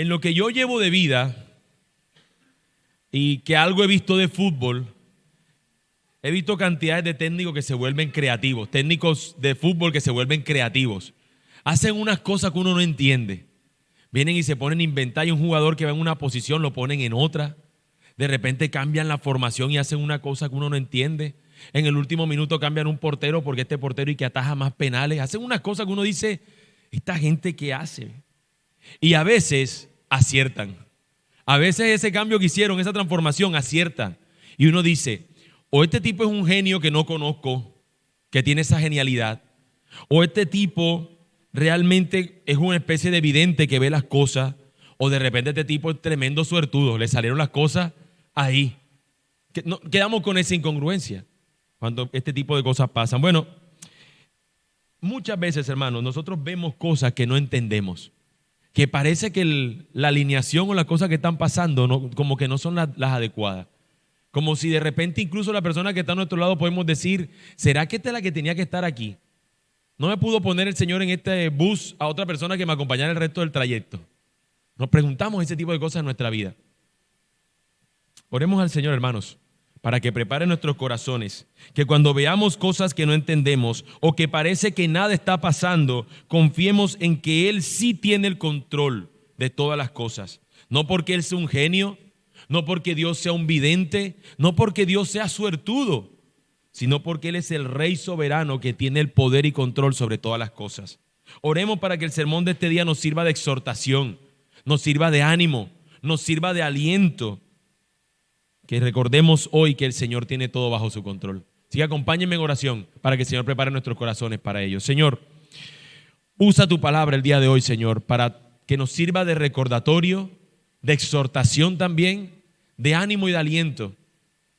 En lo que yo llevo de vida y que algo he visto de fútbol, he visto cantidades de técnicos que se vuelven creativos, técnicos de fútbol que se vuelven creativos. Hacen unas cosas que uno no entiende. Vienen y se ponen a inventar y un jugador que va en una posición lo ponen en otra. De repente cambian la formación y hacen una cosa que uno no entiende. En el último minuto cambian un portero porque este portero y que ataja más penales. Hacen unas cosas que uno dice, ¿esta gente qué hace? Y a veces aciertan. A veces ese cambio que hicieron, esa transformación, aciertan. Y uno dice, o este tipo es un genio que no conozco, que tiene esa genialidad, o este tipo realmente es una especie de vidente que ve las cosas, o de repente este tipo es tremendo suertudo, le salieron las cosas ahí. Quedamos con esa incongruencia cuando este tipo de cosas pasan. Bueno, muchas veces, hermanos, nosotros vemos cosas que no entendemos, que parece que la alineación o las cosas que están pasando como que no son las adecuadas. Como si de repente incluso la persona que está a nuestro lado podemos decir, ¿será que esta es la que tenía que estar aquí? ¿No me pudo poner el Señor en este bus a otra persona que me acompañara el resto del trayecto? Nos preguntamos ese tipo de cosas en nuestra vida. Oremos al Señor, hermanos, para que prepare nuestros corazones, que cuando veamos cosas que no entendemos o que parece que nada está pasando, confiemos en que Él sí tiene el control de todas las cosas. No porque Él sea un genio, no porque Dios sea un vidente, no porque Dios sea suertudo, sino porque Él es el Rey soberano que tiene el poder y control sobre todas las cosas. Oremos para que el sermón de este día nos sirva de exhortación, nos sirva de ánimo, nos sirva de aliento. Que recordemos hoy que el Señor tiene todo bajo su control. Así que acompáñenme en oración para que el Señor prepare nuestros corazones para ello. Señor, usa tu palabra el día de hoy, Señor, para que nos sirva de recordatorio, de exhortación también, de ánimo y de aliento,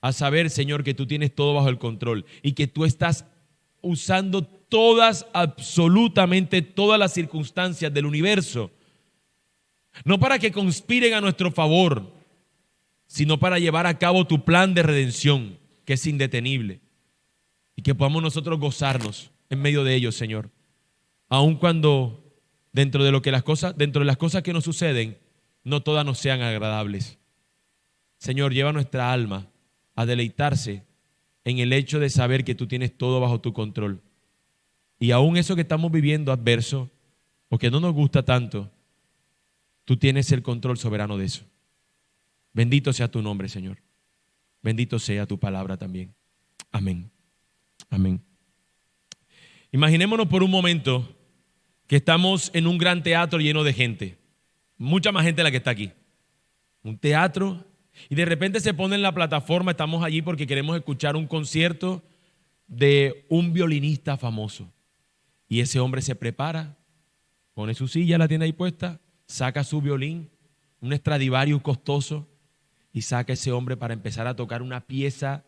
a saber, Señor, que tú tienes todo bajo el control y que tú estás usando absolutamente todas las circunstancias del universo, no para que conspiren a nuestro favor, sino para llevar a cabo tu plan de redención, que es indetenible, y que podamos nosotros gozarnos en medio de ellos, Señor, aun cuando dentro de las cosas que nos suceden, no todas nos sean agradables. Señor, lleva nuestra alma a deleitarse en el hecho de saber que tú tienes todo bajo tu control. Y aún eso que estamos viviendo adverso, o que no nos gusta tanto, tú tienes el control soberano de eso. Bendito sea tu nombre, Señor. Bendito sea tu palabra también. Amén. Amén. Imaginémonos por un momento que estamos en un gran teatro lleno de gente. Mucha más gente de la que está aquí. Un teatro. Y de repente se pone en la plataforma, estamos allí porque queremos escuchar un concierto de un violinista famoso. Y ese hombre se prepara, pone su silla, la tiene ahí puesta, saca su violín, un Stradivarius costoso, y saca ese hombre para empezar a tocar una pieza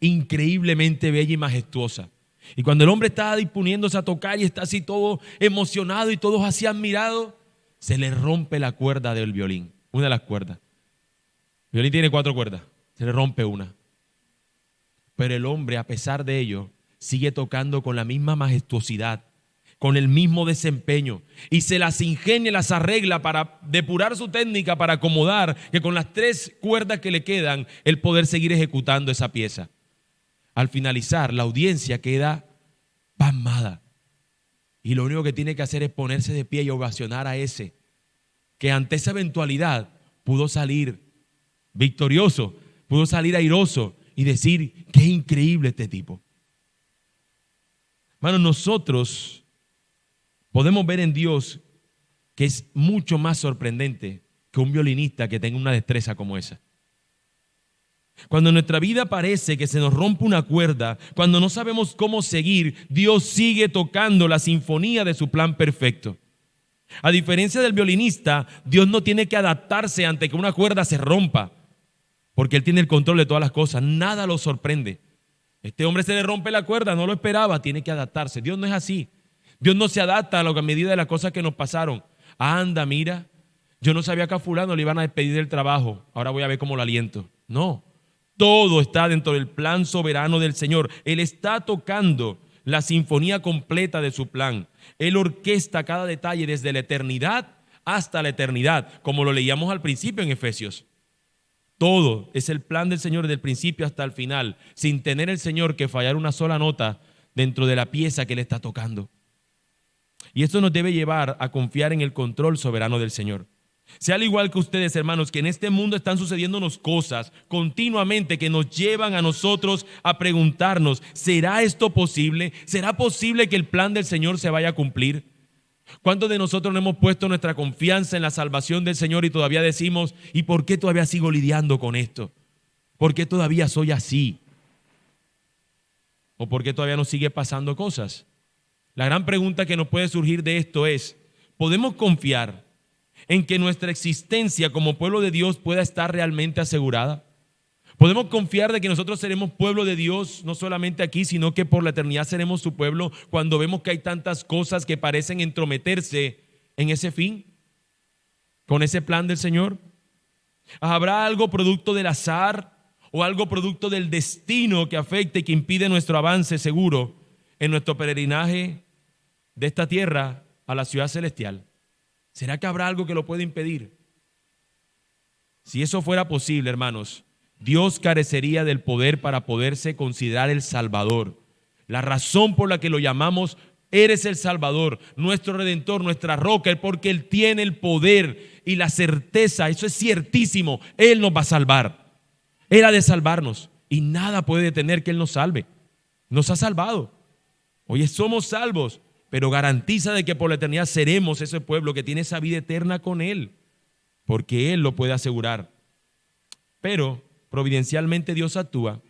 increíblemente bella y majestuosa. Y cuando el hombre está disponiéndose a tocar y está así todo emocionado y todos así admirados, se le rompe la cuerda del violín, una de las cuerdas. El violín tiene 4 cuerdas, se le rompe una. Pero el hombre, a pesar de ello, sigue tocando con la misma majestuosidad, con el mismo desempeño, y se las ingenia, las arregla para depurar su técnica, para acomodar que con las 3 cuerdas que le quedan, él poder seguir ejecutando esa pieza. Al finalizar, la audiencia queda pasmada. Y lo único que tiene que hacer es ponerse de pie y ovacionar a ese que ante esa eventualidad pudo salir victorioso, pudo salir airoso y decir, qué increíble este tipo. Hermanos, nosotros podemos ver en Dios que es mucho más sorprendente que un violinista que tenga una destreza como esa. Cuando en nuestra vida parece que se nos rompe una cuerda, cuando no sabemos cómo seguir, Dios sigue tocando la sinfonía de su plan perfecto. A diferencia del violinista, Dios no tiene que adaptarse ante que una cuerda se rompa, porque Él tiene el control de todas las cosas, nada lo sorprende. Este hombre se le rompe la cuerda, no lo esperaba, tiene que adaptarse. Dios no es así. Dios no se adapta a la medida de las cosas que nos pasaron. Anda, mira, yo no sabía que a fulano le iban a despedir del trabajo, ahora voy a ver cómo lo aliento. No, todo está dentro del plan soberano del Señor. Él está tocando la sinfonía completa de su plan. Él orquesta cada detalle desde la eternidad hasta la eternidad, como lo leíamos al principio en Efesios. Todo es el plan del Señor desde el principio hasta el final, sin tener el Señor que fallar una sola nota dentro de la pieza que Él está tocando. Y esto nos debe llevar a confiar en el control soberano del Señor. Sea al igual que ustedes, hermanos, que en este mundo están sucediéndonos cosas continuamente que nos llevan a nosotros a preguntarnos, ¿será esto posible? ¿Será posible que el plan del Señor se vaya a cumplir? ¿Cuántos de nosotros no hemos puesto nuestra confianza en la salvación del Señor y todavía decimos, ¿y por qué todavía sigo lidiando con esto? ¿Por qué todavía soy así? ¿O por qué todavía nos sigue pasando cosas? La gran pregunta que nos puede surgir de esto es, ¿podemos confiar en que nuestra existencia como pueblo de Dios pueda estar realmente asegurada? ¿Podemos confiar de que nosotros seremos pueblo de Dios, no solamente aquí, sino que por la eternidad seremos su pueblo cuando vemos que hay tantas cosas que parecen entrometerse en ese fin, con ese plan del Señor? ¿Habrá algo producto del azar o algo producto del destino que afecte y que impide nuestro avance seguro en nuestro peregrinaje de esta tierra a la ciudad celestial? ¿Será que habrá algo que lo pueda impedir? Si eso fuera posible, hermanos, Dios carecería del poder para poderse considerar el Salvador. La razón por la que lo llamamos, eres el Salvador, nuestro Redentor, nuestra roca, es porque Él tiene el poder y la certeza, eso es ciertísimo, Él nos va a salvar. Él ha de salvarnos y nada puede detener que Él nos salve. Nos ha salvado. Hoy somos salvos, pero garantiza de que por la eternidad seremos ese pueblo que tiene esa vida eterna con Él, porque Él lo puede asegurar. Pero providencialmente Dios actúa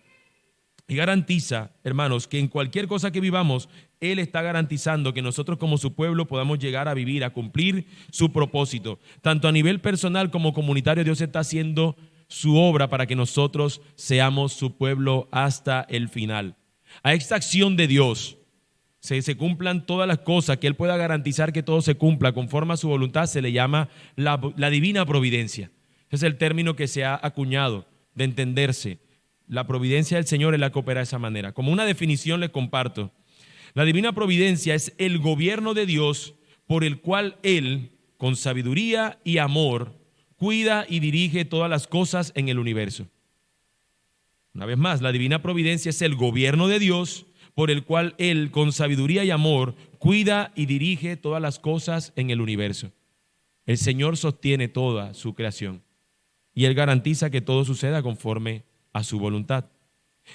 y garantiza, hermanos, que en cualquier cosa que vivamos, Él está garantizando que nosotros como su pueblo podamos llegar a vivir, a cumplir su propósito. Tanto a nivel personal como comunitario, Dios está haciendo su obra para que nosotros seamos su pueblo hasta el final. A esta acción de Dios se cumplan todas las cosas, que Él pueda garantizar que todo se cumpla conforme a su voluntad, se le llama la divina providencia. Ese es el término que se ha acuñado de entenderse. La providencia del Señor es la que opera de esa manera. Como una definición les comparto. La divina providencia es el gobierno de Dios por el cual Él, con sabiduría y amor, cuida y dirige todas las cosas en el universo. Una vez más, la divina providencia es el gobierno de Dios por el cual Él, con sabiduría y amor, cuida y dirige todas las cosas en el universo. El Señor sostiene toda su creación y Él garantiza que todo suceda conforme a su voluntad.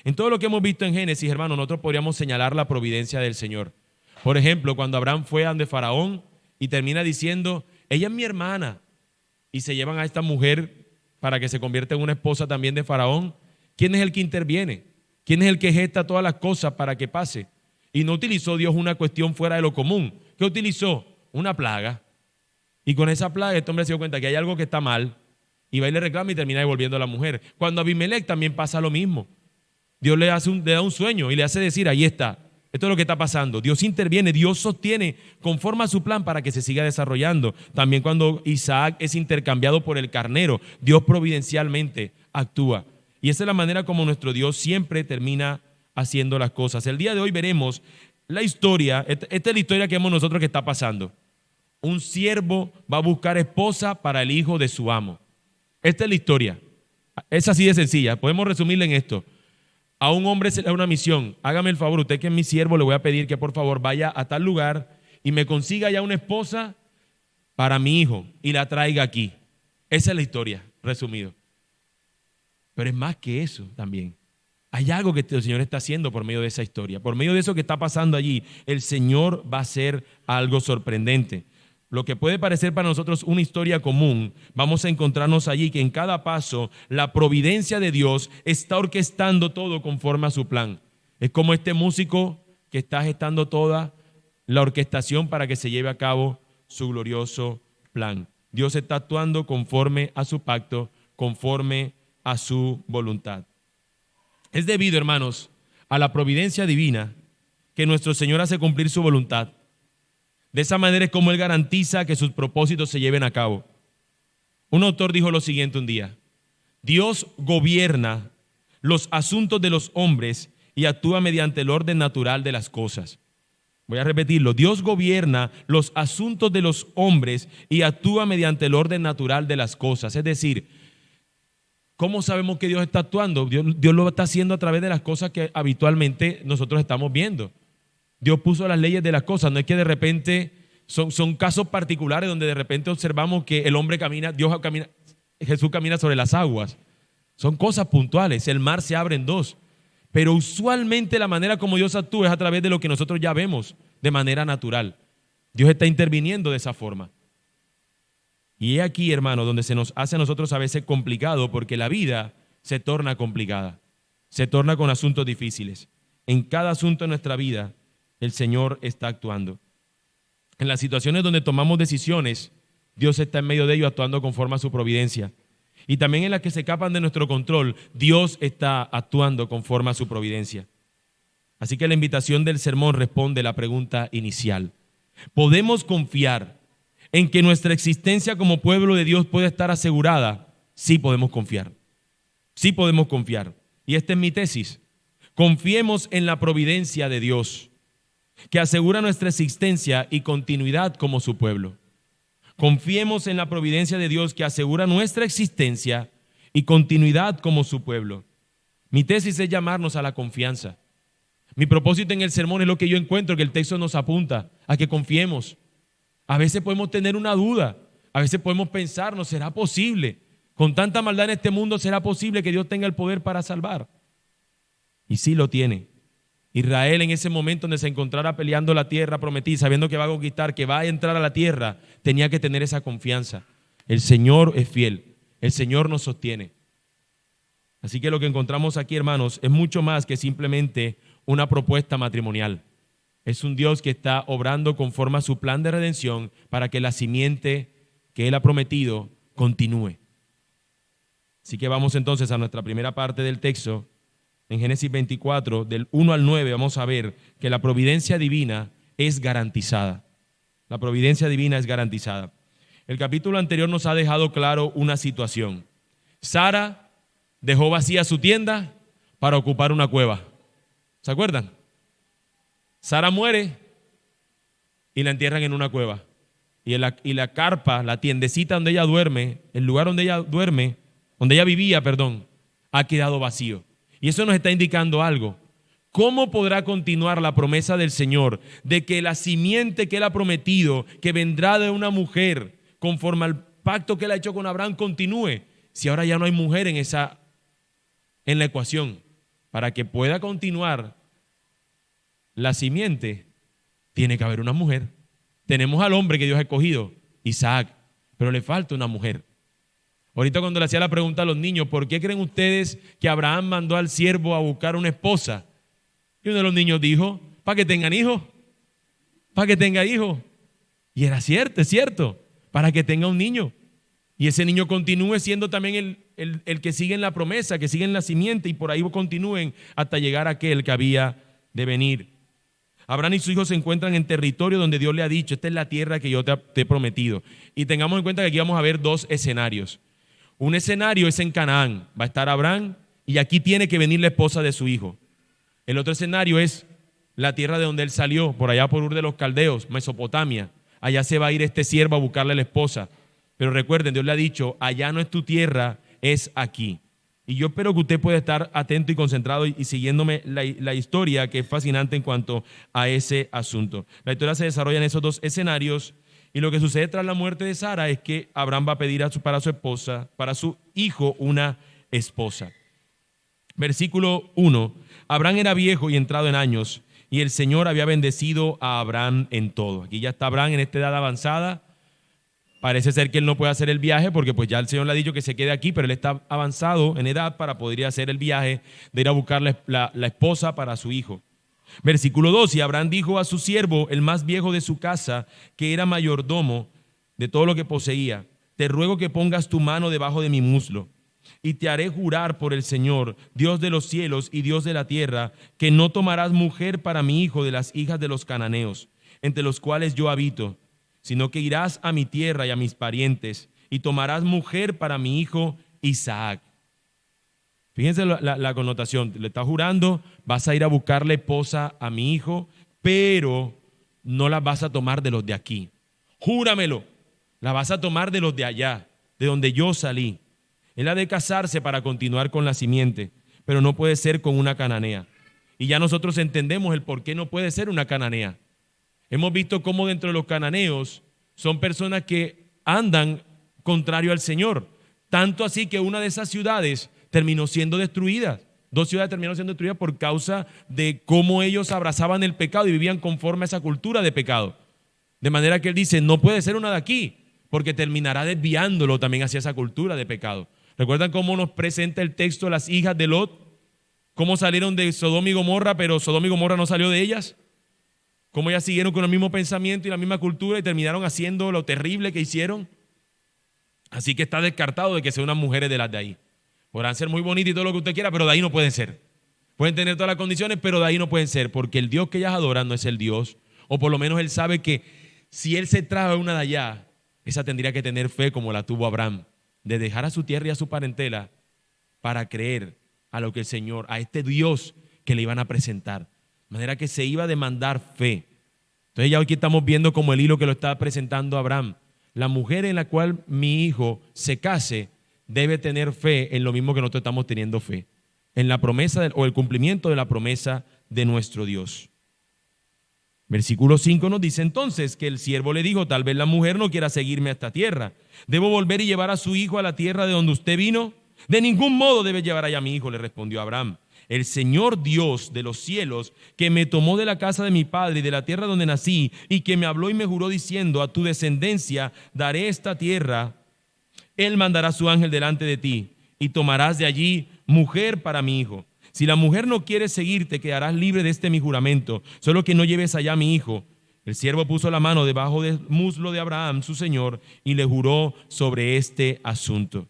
En todo lo que hemos visto en Génesis, hermano, nosotros podríamos señalar la providencia del Señor. Por ejemplo, cuando Abraham fue ante Faraón y termina diciendo, ella es mi hermana, y se llevan a esta mujer para que se convierta en una esposa también de Faraón, ¿quién es el que interviene? ¿Quién es el que gesta todas las cosas para que pase? Y no utilizó Dios una cuestión fuera de lo común. ¿Qué utilizó? Una plaga. Y con esa plaga este hombre se dio cuenta que hay algo que está mal y va y le reclama y termina devolviendo a la mujer. Cuando a Abimelech también pasa lo mismo. Dios le da un sueño y le hace decir, ahí está, esto es lo que está pasando. Dios interviene, Dios sostiene conforme a su plan para que se siga desarrollando. También cuando Isaac es intercambiado por el carnero, Dios providencialmente actúa. Y esa es la manera como nuestro Dios siempre termina haciendo las cosas. El día de hoy veremos la historia, esta es la historia que vemos nosotros que está pasando. Un siervo va a buscar esposa para el hijo de su amo. Esta es la historia. Es así de sencilla, podemos resumirla en esto. A un hombre se le da una misión. Hágame el favor, usted que es mi siervo, le voy a pedir que por favor vaya a tal lugar y me consiga ya una esposa para mi hijo y la traiga aquí. Esa es la historia, resumido. Pero es más que eso también. Hay algo que el Señor está haciendo por medio de esa historia. Por medio de eso que está pasando allí, el Señor va a hacer algo sorprendente. Lo que puede parecer para nosotros una historia común, vamos a encontrarnos allí que en cada paso la providencia de Dios está orquestando todo conforme a su plan. Es como este músico que está gestando toda la orquestación para que se lleve a cabo su glorioso plan. Dios está actuando conforme a su pacto, conforme a su voluntad. Es debido, hermanos, a la providencia divina que nuestro Señor hace cumplir su voluntad. De esa manera es como Él garantiza que sus propósitos se lleven a cabo. Un autor dijo lo siguiente un día: Dios gobierna los asuntos de los hombres y actúa mediante el orden natural de las cosas. Voy a repetirlo. Dios gobierna los asuntos de los hombres y actúa mediante el orden natural de las cosas. Es decir, ¿cómo sabemos que Dios está actuando? Dios lo está haciendo a través de las cosas que habitualmente nosotros estamos viendo. Dios puso las leyes de las cosas. No es que de repente son casos particulares donde de repente observamos que el hombre camina, Jesús camina sobre las aguas. Son cosas puntuales. El mar se abre en dos. Pero usualmente la manera como Dios actúa es a través de lo que nosotros ya vemos de manera natural. Dios está interviniendo de esa forma. Y es aquí, hermano, donde se nos hace a nosotros a veces complicado, porque la vida se torna complicada, se torna con asuntos difíciles. En cada asunto de nuestra vida, el Señor está actuando. En las situaciones donde tomamos decisiones, Dios está en medio de ello actuando conforme a su providencia. Y también en las que se escapan de nuestro control, Dios está actuando conforme a su providencia. Así que la invitación del sermón responde a la pregunta inicial. ¿Podemos confiar en que nuestra existencia como pueblo de Dios puede estar asegurada? Sí podemos confiar. Sí podemos confiar. Y esta es mi tesis. Confiemos en la providencia de Dios, que asegura nuestra existencia y continuidad como su pueblo. Confiemos en la providencia de Dios que asegura nuestra existencia y continuidad como su pueblo. Mi tesis es llamarnos a la confianza. Mi propósito en el sermón es lo que yo encuentro, que el texto nos apunta a que confiemos. A veces podemos tener una duda, a veces podemos pensar, ¿no será posible? Con tanta maldad en este mundo, ¿será posible que Dios tenga el poder para salvar? Y sí lo tiene. Israel en ese momento donde se encontrara peleando la tierra prometida, sabiendo que va a conquistar, que va a entrar a la tierra, tenía que tener esa confianza. El Señor es fiel, el Señor nos sostiene. Así que lo que encontramos aquí, hermanos, es mucho más que simplemente una propuesta matrimonial. Es un Dios que está obrando conforme a su plan de redención para que la simiente que Él ha prometido continúe. Así que vamos entonces a nuestra primera parte del texto. En Génesis 24, del 1 al 9, vamos a ver que la providencia divina es garantizada. La providencia divina es garantizada. El capítulo anterior nos ha dejado claro una situación. Sara dejó vacía su tienda para ocupar una cueva. ¿Se acuerdan? Sara muere y la entierran en una cueva. Y la carpa, la tiendecita donde ella duerme, el lugar donde ella vivía, ha quedado vacío. Y eso nos está indicando algo. ¿Cómo podrá continuar la promesa del Señor de que la simiente que Él ha prometido, que vendrá de una mujer, conforme al pacto que Él ha hecho con Abraham, continúe? Si ahora ya no hay mujer en la ecuación. Para que pueda continuar la simiente, tiene que haber una mujer. Tenemos al hombre que Dios ha escogido, Isaac, pero le falta una mujer. Ahorita cuando le hacía la pregunta a los niños, ¿por qué creen ustedes que Abraham mandó al siervo a buscar una esposa? Y uno de los niños dijo, para que tengan hijos, para que tenga hijos. Y era cierto, es cierto, para que tenga un niño. Y ese niño continúe siendo también el que sigue en la promesa, que sigue en la simiente, y por ahí continúen hasta llegar a aquel que había de venir. Abraham y sus hijos se encuentran en territorio donde Dios le ha dicho, esta es la tierra que yo te he prometido. Y tengamos en cuenta que aquí vamos a ver dos escenarios. Un escenario es en Canaán, va a estar Abraham y aquí tiene que venir la esposa de su hijo. El otro escenario es la tierra de donde él salió, por allá por Ur de los Caldeos, Mesopotamia. Allá se va a ir este siervo a buscarle la esposa. Pero recuerden, Dios le ha dicho, allá no es tu tierra, es aquí. Y yo espero que usted pueda estar atento y concentrado y siguiéndome la historia, que es fascinante en cuanto a ese asunto. La historia se desarrolla en esos dos escenarios. Y lo que sucede tras la muerte de Sara es que Abraham va a pedir para su esposa, para su hijo, una esposa. Versículo 1. Abraham era viejo y entrado en años, y el Señor había bendecido a Abraham en todo. Aquí ya está Abraham en esta edad avanzada. Parece ser que él no puede hacer el viaje porque pues ya el Señor le ha dicho que se quede aquí, pero él está avanzado en edad para poder hacer el viaje de ir a buscar la esposa para su hijo. Versículo 2, y Abraham dijo a su siervo, el más viejo de su casa, que era mayordomo de todo lo que poseía, te ruego que pongas tu mano debajo de mi muslo, y te haré jurar por el Señor, Dios de los cielos y Dios de la tierra, que no tomarás mujer para mi hijo de las hijas de los cananeos, entre los cuales yo habito, sino que irás a mi tierra y a mis parientes, y tomarás mujer para mi hijo Isaac. Fíjense la connotación, le está jurando, vas a ir a buscarle esposa a mi hijo, pero no las vas a tomar de los de aquí. Júramelo, la vas a tomar de los de allá, de donde yo salí. Él ha de casarse para continuar con la simiente, pero no puede ser con una cananea. Y ya nosotros entendemos el por qué no puede ser una cananea. Hemos visto cómo dentro de los cananeos son personas que andan contrario al Señor. Tanto así que una de esas ciudades terminó siendo destruida. 2 ciudades terminaron siendo destruidas por causa de cómo ellos abrazaban el pecado y vivían conforme a esa cultura de pecado. De manera que él dice, no puede ser una de aquí, porque terminará desviándolo también hacia esa cultura de pecado. ¿Recuerdan cómo nos presenta el texto las hijas de Lot? ¿Cómo salieron de Sodoma y Gomorra, pero Sodoma y Gomorra no salió de ellas? ¿Cómo ellas siguieron con el mismo pensamiento y la misma cultura y terminaron haciendo lo terrible que hicieron? Así que está descartado de que sean unas mujeres de las de ahí. Podrán ser muy bonitas y todo lo que usted quiera, pero de ahí no pueden ser. Pueden tener todas las condiciones, pero de ahí no pueden ser, porque el Dios que ellas adoran no es el Dios, o por lo menos él sabe que si él se trae a una de allá, esa tendría que tener fe como la tuvo Abraham, de dejar a su tierra y a su parentela para creer a lo que el Señor, a este Dios que le iban a presentar. De manera que se iba a demandar fe. Entonces ya aquí estamos viendo como el hilo que lo está presentando Abraham. La mujer en la cual mi hijo se case debe tener fe en lo mismo que nosotros estamos teniendo fe, en la promesa o el cumplimiento de la promesa de nuestro Dios. Versículo 5 nos dice entonces que el siervo le dijo, tal vez la mujer no quiera seguirme a esta tierra. ¿Debo volver y llevar a su hijo a la tierra de donde usted vino? De ningún modo debe llevar allá a mi hijo, le respondió Abraham. El Señor Dios de los cielos, que me tomó de la casa de mi padre y de la tierra donde nací, y que me habló y me juró diciendo, a tu descendencia daré esta tierra, Él mandará a su ángel delante de ti, y tomarás de allí mujer para mi hijo. Si la mujer no quiere seguirte, quedarás libre de este mi juramento, solo que no lleves allá a mi hijo. El siervo puso la mano debajo del muslo de Abraham, su señor, y le juró sobre este asunto.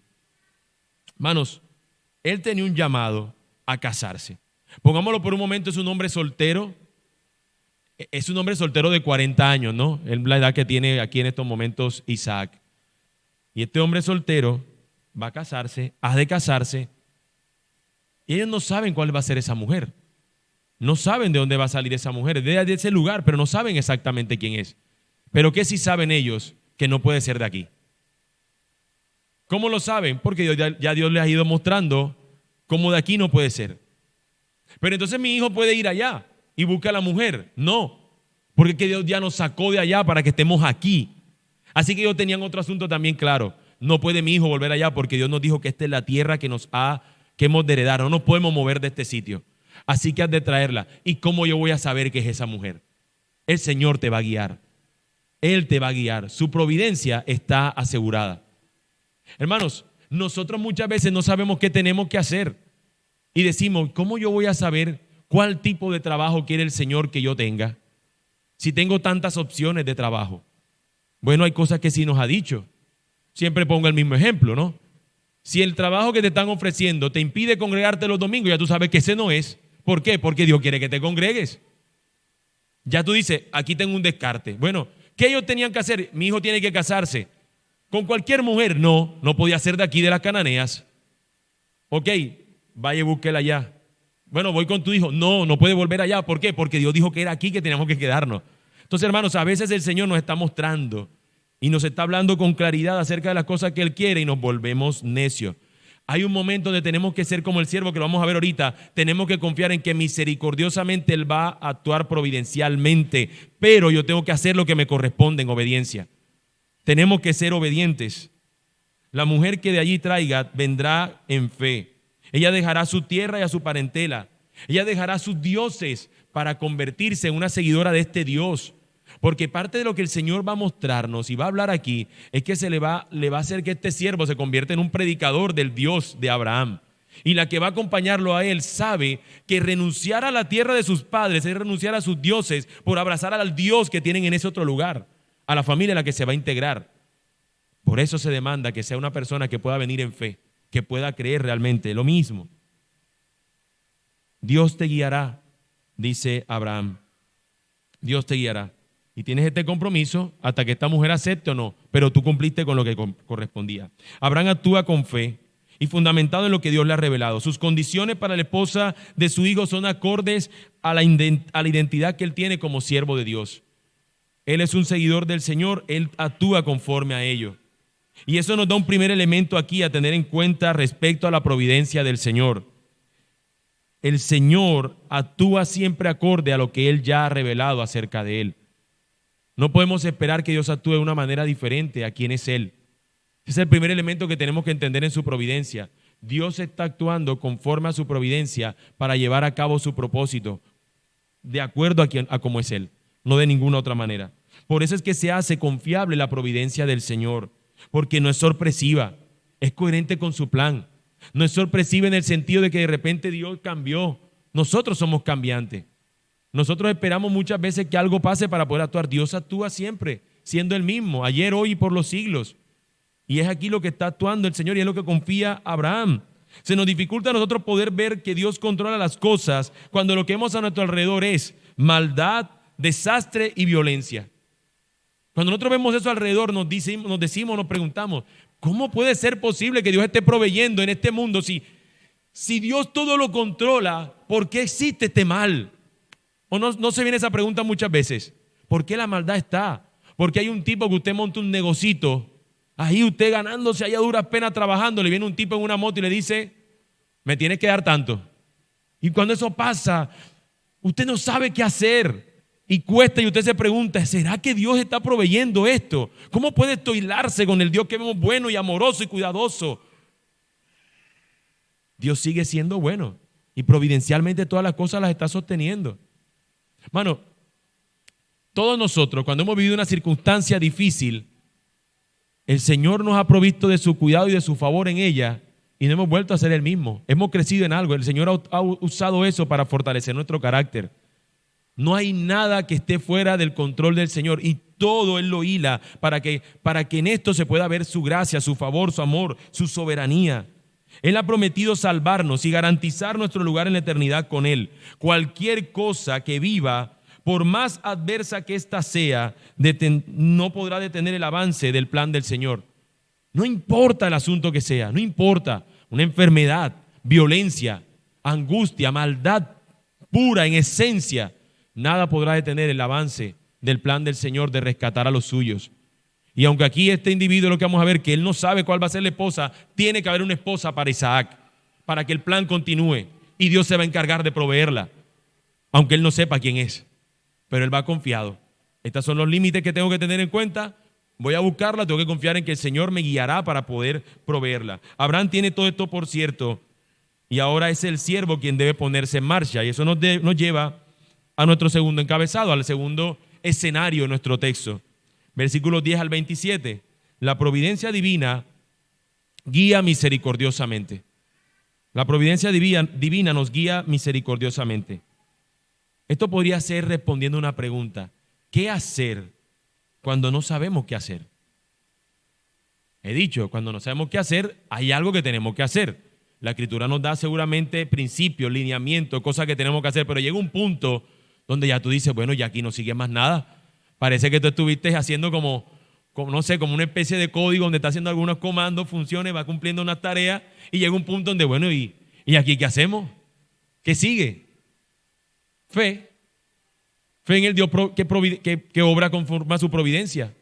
Hermanos, él tenía un llamado a casarse. Pongámoslo por un momento, es un hombre soltero. Es un hombre soltero de 40 años, ¿no? Es la edad que tiene aquí en estos momentos Isaac. Y este hombre soltero va a casarse, ha de casarse, y ellos no saben cuál va a ser esa mujer. No saben de dónde va a salir esa mujer, de ese lugar, pero no saben exactamente quién es. Pero ¿qué sí saben ellos? Que no puede ser de aquí. ¿Cómo lo saben? Porque ya Dios les ha ido mostrando cómo de aquí no puede ser. Pero entonces mi hijo puede ir allá y busca a la mujer. No, porque que Dios ya nos sacó de allá para que estemos aquí. Así que ellos tenían otro asunto también claro. No puede mi hijo volver allá porque Dios nos dijo que esta es la tierra que hemos de heredar. No nos podemos mover de este sitio. Así que has de traerla. ¿Y cómo yo voy a saber que es esa mujer? El Señor te va a guiar. Él te va a guiar. Su providencia está asegurada. Hermanos, nosotros muchas veces no sabemos qué tenemos que hacer. Y decimos, ¿cómo yo voy a saber cuál tipo de trabajo quiere el Señor que yo tenga? Si tengo tantas opciones de trabajo. Bueno, hay cosas que sí nos ha dicho. Siempre pongo el mismo ejemplo, ¿no? Si el trabajo que te están ofreciendo te impide congregarte los domingos, ya tú sabes que ese no es. ¿Por qué? Porque Dios quiere que te congregues. Ya tú dices, aquí tengo un descarte. Bueno, ¿qué ellos tenían que hacer? Mi hijo tiene que casarse. ¿Con cualquier mujer? No, no podía ser de aquí de las cananeas. Ok, vaya y búsquela allá. Bueno, voy con tu hijo. No, no puede volver allá. ¿Por qué? Porque Dios dijo que era aquí que teníamos que quedarnos. Entonces, hermanos, a veces el Señor nos está mostrando y nos está hablando con claridad acerca de las cosas que Él quiere y nos volvemos necios. Hay un momento donde tenemos que ser como el siervo que lo vamos a ver ahorita. Tenemos que confiar en que misericordiosamente Él va a actuar providencialmente, pero yo tengo que hacer lo que me corresponde en obediencia. Tenemos que ser obedientes. La mujer que de allí traiga vendrá en fe. Ella dejará su tierra y a su parentela. Ella dejará sus dioses para convertirse en una seguidora de este Dios. Porque parte de lo que el Señor va a mostrarnos y va a hablar aquí es que le va a hacer que este siervo se convierta en un predicador del Dios de Abraham. Y la que va a acompañarlo a él sabe que renunciar a la tierra de sus padres es renunciar a sus dioses por abrazar al Dios que tienen en ese otro lugar, a la familia en la que se va a integrar. Por eso se demanda que sea una persona que pueda venir en fe, que pueda creer realmente lo mismo. Dios te guiará, dice Abraham. Dios te guiará. Y tienes este compromiso hasta que esta mujer acepte o no, pero tú cumpliste con lo que correspondía. Abraham actúa con fe y fundamentado en lo que Dios le ha revelado. Sus condiciones para la esposa de su hijo son acordes a la identidad que él tiene como siervo de Dios. Él es un seguidor del Señor, él actúa conforme a ello. Y eso nos da un primer elemento aquí a tener en cuenta respecto a la providencia del Señor. El Señor actúa siempre acorde a lo que Él ya ha revelado acerca de Él. No podemos esperar que Dios actúe de una manera diferente a quien es Él. Ese es el primer elemento que tenemos que entender en su providencia. Dios está actuando conforme a su providencia para llevar a cabo su propósito, de acuerdo a cómo es Él, no de ninguna otra manera. Por eso es que se hace confiable la providencia del Señor, porque no es sorpresiva, es coherente con su plan. No es sorpresiva en el sentido de que de repente Dios cambió. Nosotros somos cambiantes. Nosotros esperamos muchas veces que algo pase para poder actuar. Dios actúa siempre, siendo el mismo, ayer, hoy y por los siglos. Y es aquí lo que está actuando el Señor y es lo que confía Abraham. Se nos dificulta a nosotros poder ver que Dios controla las cosas cuando lo que vemos a nuestro alrededor es maldad, desastre y violencia. Cuando nosotros vemos eso alrededor, nos preguntamos, ¿cómo puede ser posible que Dios esté proveyendo en este mundo si Dios todo lo controla? ¿Por qué existe este mal? ¿O no se viene esa pregunta muchas veces? ¿Por qué la maldad está? Porque hay un tipo que usted monta un negocito, ahí usted ganándose ahí a duras penas trabajando, le viene un tipo en una moto y le dice, me tienes que dar tanto. Y cuando eso pasa, usted no sabe qué hacer. Y cuesta y usted se pregunta, ¿será que Dios está proveyendo esto? ¿Cómo puede esto hilarse con el Dios que vemos bueno y amoroso y cuidadoso? Dios sigue siendo bueno y providencialmente todas las cosas las está sosteniendo. Hermano, todos nosotros cuando hemos vivido una circunstancia difícil, el Señor nos ha provisto de su cuidado y de su favor en ella y no hemos vuelto a ser el mismo. Hemos crecido en algo. El Señor ha usado eso para fortalecer nuestro carácter. No hay nada que esté fuera del control del Señor y todo Él lo hila para que en esto se pueda ver su gracia, su favor, su amor, su soberanía. Él ha prometido salvarnos y garantizar nuestro lugar en la eternidad con Él. Cualquier cosa que viva, por más adversa que ésta sea, no podrá detener el avance del plan del Señor. No importa el asunto que sea, no importa una enfermedad, violencia, angustia, maldad pura en esencia. Nada podrá detener el avance del plan del Señor de rescatar a los suyos. Y aunque aquí este individuo, lo que vamos a ver, que él no sabe cuál va a ser la esposa, tiene que haber una esposa para Isaac, para que el plan continúe. Y Dios se va a encargar de proveerla, aunque él no sepa quién es. Pero él va confiado. Estos son los límites que tengo que tener en cuenta. Voy a buscarla, tengo que confiar en que el Señor me guiará para poder proveerla. Abraham tiene todo esto, por cierto, y ahora es el siervo quien debe ponerse en marcha. Y eso nos lleva a nuestro segundo encabezado, al segundo escenario de nuestro texto. Versículos 10 al 27. La providencia divina guía misericordiosamente. La providencia divina nos guía misericordiosamente. Esto podría ser respondiendo a una pregunta. ¿Qué hacer cuando no sabemos qué hacer? He dicho, cuando no sabemos qué hacer, hay algo que tenemos que hacer. La Escritura nos da seguramente principios, lineamientos, cosas que tenemos que hacer, pero llega un punto donde ya tú dices, bueno, ya aquí no sigue más nada. Parece que tú estuviste haciendo como una especie de código donde está haciendo algunos comandos, funciones, va cumpliendo unas tareas y llega un punto donde, bueno, ¿y aquí qué hacemos? ¿Qué sigue? Fe. Fe en el Dios que obra conforme a su providencia.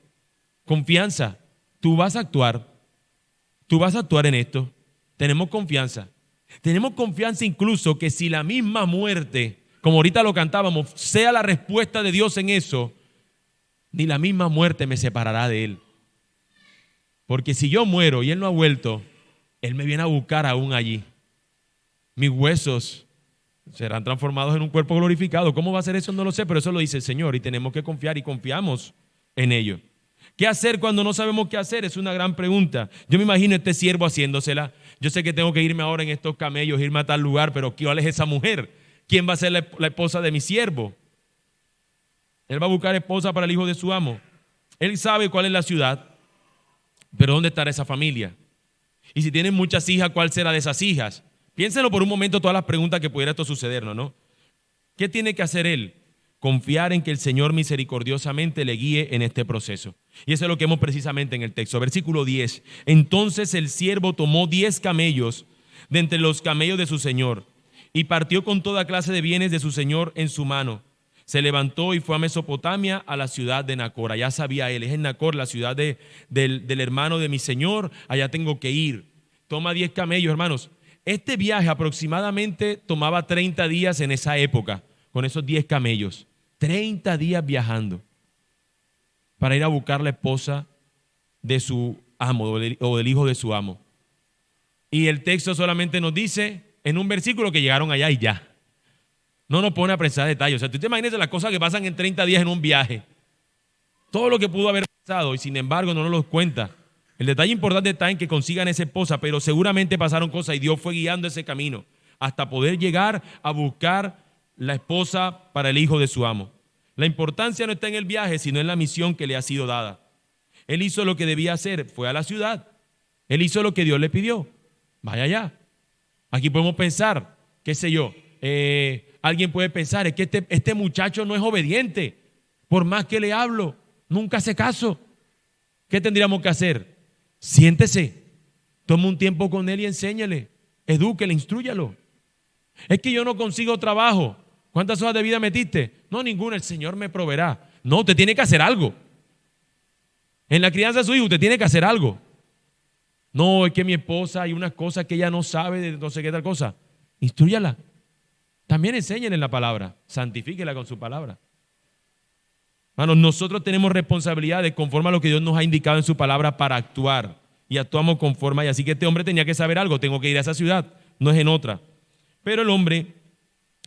Confianza. Tú vas a actuar en esto. Tenemos confianza. Tenemos confianza incluso que si la misma muerte, como ahorita lo cantábamos, sea la respuesta de Dios en eso, ni la misma muerte me separará de Él. Porque si yo muero y Él no ha vuelto, Él me viene a buscar aún allí. Mis huesos serán transformados en un cuerpo glorificado. ¿Cómo va a ser eso? No lo sé, pero eso lo dice el Señor y tenemos que confiar y confiamos en ello. ¿Qué hacer cuando no sabemos qué hacer? Es una gran pregunta. Yo me imagino este siervo haciéndosela. Yo sé que tengo que irme ahora en estos camellos, irme a tal lugar, pero ¿cuál es esa mujer? ¿Quién va a ser la esposa de mi siervo? Él va a buscar esposa para el hijo de su amo. Él sabe cuál es la ciudad, pero ¿dónde estará esa familia? Y si tienen muchas hijas, ¿cuál será de esas hijas? Piénsenlo por un momento todas las preguntas que pudiera esto sucedernos, ¿no? ¿Qué tiene que hacer él? Confiar en que el Señor misericordiosamente le guíe en este proceso. Y eso es lo que vemos precisamente en el texto. Versículo 10. Entonces el siervo tomó 10 camellos de entre los camellos de su señor y partió con toda clase de bienes de su señor en su mano. se levantó y fue a Mesopotamia, a la ciudad de Nacor. Allá sabía él, es en Nacor, la ciudad del hermano de mi señor, allá tengo que ir. Toma 10 camellos, hermanos. Este viaje aproximadamente tomaba 30 días en esa época, con esos 10 camellos. 30 días viajando para ir a buscar la esposa de su amo o del hijo de su amo. Y el texto solamente nos dice en un versículo que llegaron allá y ya. No nos pone a prestar detalles. O sea, tú te imaginas las cosas que pasan en 30 días en un viaje. Todo lo que pudo haber pasado y sin embargo no nos lo cuenta. El detalle importante está en que consigan esa esposa, pero seguramente pasaron cosas y Dios fue guiando ese camino hasta poder llegar a buscar la esposa para el hijo de su amo. La importancia no está en el viaje, sino en la misión que le ha sido dada. Él hizo lo que debía hacer, fue a la ciudad. Él hizo lo que Dios le pidió. Vaya allá. Aquí podemos pensar, qué sé yo, alguien puede pensar, es que este muchacho no es obediente. Por más que le hablo, nunca hace caso. ¿Qué tendríamos que hacer? Siéntese, toma un tiempo con él y enséñale, edúquele, instrúyalo. Es que yo no consigo trabajo. ¿Cuántas horas de vida metiste? No, ninguna, el Señor me proveerá. No, usted tiene que hacer algo. En la crianza de su hijo usted tiene que hacer algo. No, es que mi esposa hay unas cosas que ella no sabe de no sé qué tal cosa. Instrúyala. También enséñele la palabra, santifíquela con su palabra. Hermanos, nosotros tenemos responsabilidades conforme a lo que Dios nos ha indicado en su palabra para actuar. Y actuamos conforme a ella. Así que este hombre tenía que saber algo, tengo que ir a esa ciudad, no es en otra. Pero el hombre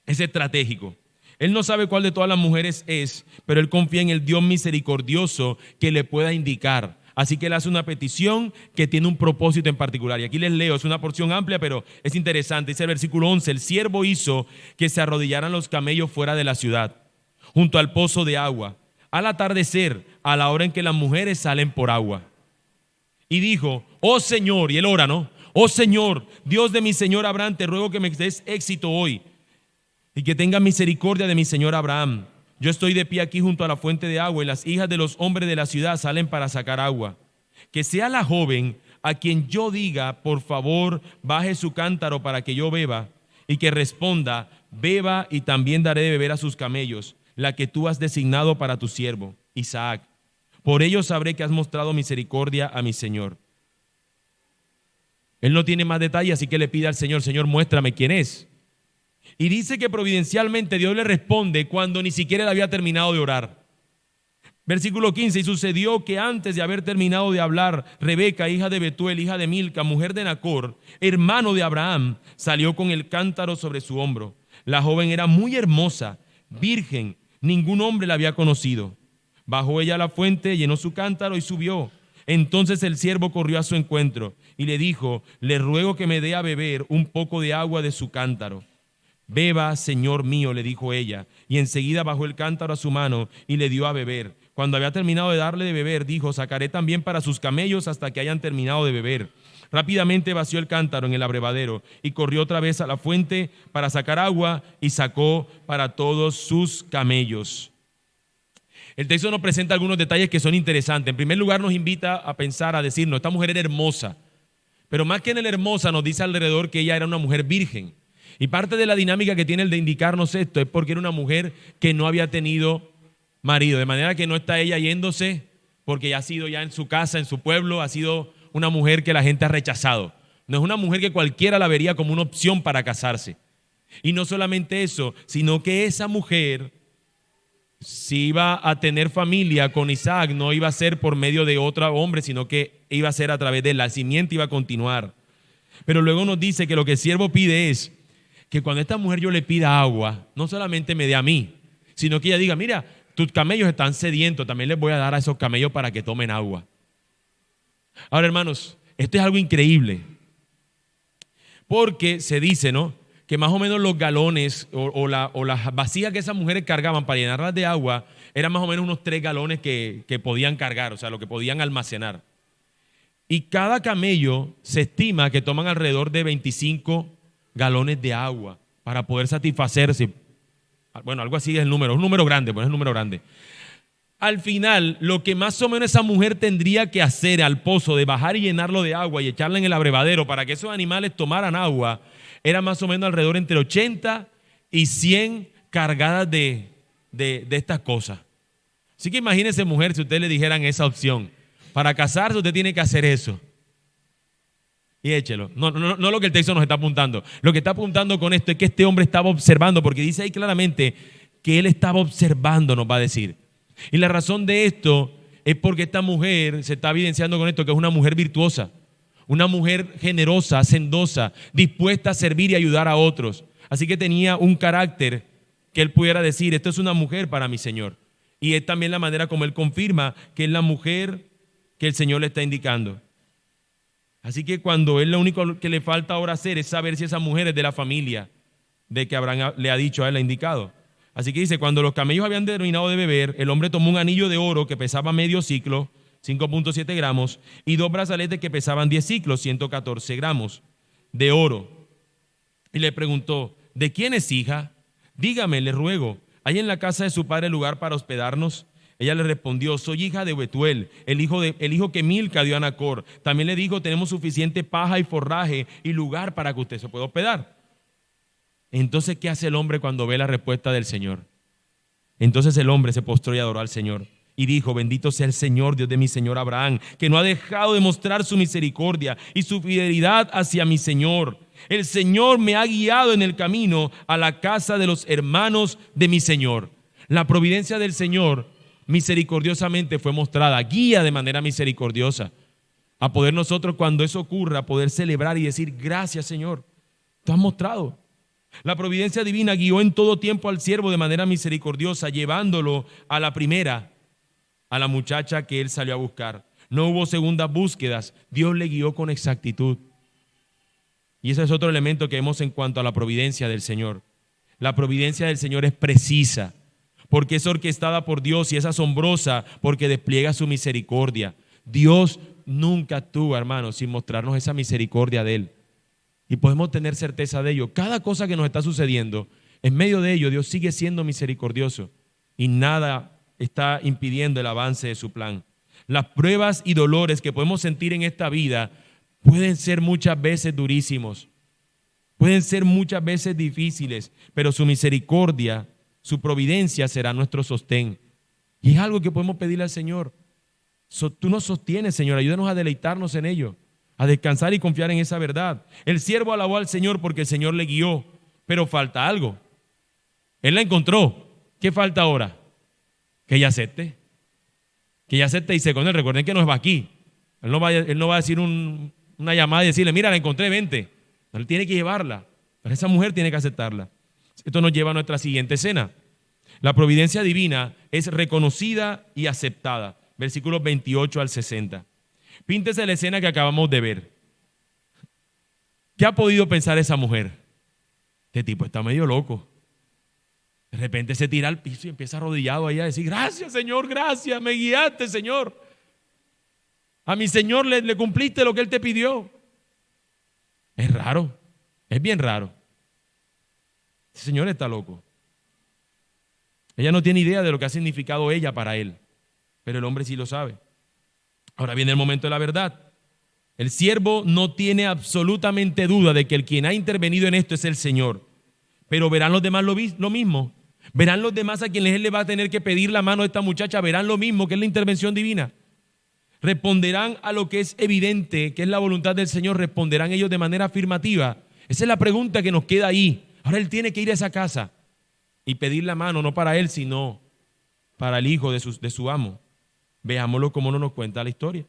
es estratégico. Él no sabe cuál de todas las mujeres es, pero él confía en el Dios misericordioso que le pueda indicar. Así que él hace una petición que tiene un propósito en particular. Y aquí les leo, es una porción amplia, pero es interesante. Dice el versículo 11, el siervo hizo que se arrodillaran los camellos fuera de la ciudad, junto al pozo de agua, al atardecer, a la hora en que las mujeres salen por agua. Y dijo, oh Señor, y él ora, ¿no? Oh Señor, Dios de mi señor Abraham, te ruego que me des éxito hoy y que tengas misericordia de mi señor Abraham. Yo estoy de pie aquí junto a la fuente de agua y las hijas de los hombres de la ciudad salen para sacar agua. Que sea la joven a quien yo diga, por favor, baje su cántaro para que yo beba, y que responda, beba y también daré de beber a sus camellos, la que tú has designado para tu siervo, Isaac. Por ello sabré que has mostrado misericordia a mi señor. Él no tiene más detalles, así que le pide al Señor, Señor, muéstrame quién es. Y dice que providencialmente Dios le responde cuando ni siquiera él había terminado de orar. Versículo 15, y sucedió que antes de haber terminado de hablar, Rebeca, hija de Betuel, hija de Milca, mujer de Nacor, hermano de Abraham, salió con el cántaro sobre su hombro. La joven era muy hermosa, virgen, ningún hombre la había conocido. Bajó ella a la fuente, llenó su cántaro y subió. Entonces el siervo corrió a su encuentro y le dijo, le ruego que me dé a beber un poco de agua de su cántaro. Beba, señor mío, le dijo ella, y enseguida bajó el cántaro a su mano y le dio a beber. Cuando había terminado de darle de beber, dijo, sacaré también para sus camellos hasta que hayan terminado de beber. Rápidamente vació el cántaro en el abrevadero y corrió otra vez a la fuente para sacar agua y sacó para todos sus camellos. El texto nos presenta algunos detalles que son interesantes. En primer lugar, nos invita a pensar, a decirnos, esta mujer era hermosa, pero más que en el hermosa nos dice alrededor que ella era una mujer virgen. Y parte de la dinámica que tiene el de indicarnos esto es porque era una mujer que no había tenido marido, de manera que no está ella yéndose porque ya ha sido ya en su casa, en su pueblo, ha sido una mujer que la gente ha rechazado. No es una mujer que cualquiera la vería como una opción para casarse. Y no solamente eso, sino que esa mujer, si iba a tener familia con Isaac, no iba a ser por medio de otro hombre, sino que iba a ser a través de él, la simiente iba a continuar. Pero luego nos dice que lo que el siervo pide es que cuando esta mujer yo le pida agua, no solamente me dé a mí, sino que ella diga, mira, tus camellos están sedientos, también les voy a dar a esos camellos para que tomen agua. Ahora, hermanos, esto es algo increíble, porque se dice, ¿no?, que más o menos los galones o las vasijas que esas mujeres cargaban para llenarlas de agua eran más o menos unos 3 galones que podían cargar, o sea, lo que podían almacenar. Y cada camello se estima que toman alrededor de 25 galones de agua para poder satisfacerse. Bueno, algo así es el número, es un número grande, pues es un número grande. Al final, lo que más o menos esa mujer tendría que hacer al pozo de bajar y llenarlo de agua y echarla en el abrevadero para que esos animales tomaran agua, era más o menos alrededor entre 80 y 100 cargadas de de estas cosas. Así que imagínese, mujer, si ustedes le dijeran esa opción. Para casarse usted tiene que hacer eso. Y échelo. No lo que el texto nos está apuntando. Lo que está apuntando con esto es que este hombre estaba observando, porque dice ahí claramente que él estaba observando, nos va a decir. Y la razón de esto es porque esta mujer se está evidenciando con esto que es una mujer virtuosa, una mujer generosa, hacendosa, dispuesta a servir y ayudar a otros. Así que tenía un carácter que él pudiera decir, esto es una mujer para mi Señor. Y es también la manera como él confirma que es la mujer que el Señor le está indicando. Así que cuando él lo único que le falta ahora hacer es saber si esa mujer es de la familia de que Abraham le ha dicho, a él le ha indicado. Así que dice, cuando los camellos habían terminado de beber, el hombre tomó un anillo de oro que pesaba medio ciclo, 5.7 gramos, y 2 brazaletes que pesaban 10 ciclos, 114 gramos de oro. Y le preguntó, ¿de quién es hija? Dígame, le ruego, ¿hay en la casa de su padre lugar para hospedarnos? Ella le respondió, soy hija de Betuel, el hijo que Milca dio a Nacor. También le dijo, tenemos suficiente paja y forraje y lugar para que usted se pueda hospedar. Entonces, ¿qué hace el hombre cuando ve la respuesta del Señor? Entonces el hombre se postró y adoró al Señor. Y dijo, bendito sea el Señor, Dios de mi Señor Abraham, que no ha dejado de mostrar su misericordia y su fidelidad hacia mi Señor. El Señor me ha guiado en el camino a la casa de los hermanos de mi Señor. La providencia del Señor misericordiosamente fue mostrada, guía de manera misericordiosa, a poder nosotros cuando eso ocurra, poder celebrar y decir, gracias Señor, tú has mostrado. La providencia divina guió en todo tiempo al siervo de manera misericordiosa, llevándolo a la primera, a la muchacha que él salió a buscar. No hubo segundas búsquedas, Dios le guió con exactitud. Y ese es otro elemento que vemos en cuanto a la providencia del Señor. La providencia del Señor es precisa, porque es orquestada por Dios y es asombrosa porque despliega su misericordia. Dios nunca actúa, hermanos, sin mostrarnos esa misericordia de Él. Y podemos tener certeza de ello. Cada cosa que nos está sucediendo, en medio de ello, Dios sigue siendo misericordioso y nada está impidiendo el avance de su plan. Las pruebas y dolores que podemos sentir en esta vida pueden ser muchas veces durísimos, pueden ser muchas veces difíciles, pero su misericordia, su providencia será nuestro sostén. Y es algo que podemos pedirle al Señor. Tú nos sostienes, Señor, ayúdanos a deleitarnos en ello, a descansar y confiar en esa verdad. El siervo alabó al Señor porque el Señor le guió, pero falta algo. Él la encontró. ¿Qué falta ahora? Que ella acepte. Que ella acepte y se con él. Recuerden que no va aquí. Él no va a decir una llamada y decirle, mira, la encontré, vente. Él tiene que llevarla. Pero esa mujer tiene que aceptarla. Esto nos lleva a nuestra siguiente escena. La providencia divina es reconocida y aceptada. Versículos 28 al 60. Píntese la escena que acabamos de ver. ¿Qué ha podido pensar esa mujer? Este tipo está medio loco. De repente se tira al piso y empieza arrodillado ahí a decir, gracias Señor, gracias, me guiaste Señor. A mi Señor le cumpliste lo que Él te pidió. Es raro, es bien raro. Ese señor está loco. Ella no tiene idea de lo que ha significado ella para él, pero el hombre sí lo sabe. Ahora viene el momento de la verdad. El siervo no tiene absolutamente duda de que el quien ha intervenido en esto es el Señor. Pero verán los demás lo mismo. Verán los demás a quienes él le va a tener que pedir la mano a esta muchacha, verán lo mismo que es la intervención divina. Responderán a lo que es evidente, que es la voluntad del Señor, responderán ellos de manera afirmativa. Esa es la pregunta que nos queda ahí. Ahora él tiene que ir a esa casa y pedir la mano, no para él, sino para el hijo de su amo. Veámoslo como nos cuenta la historia.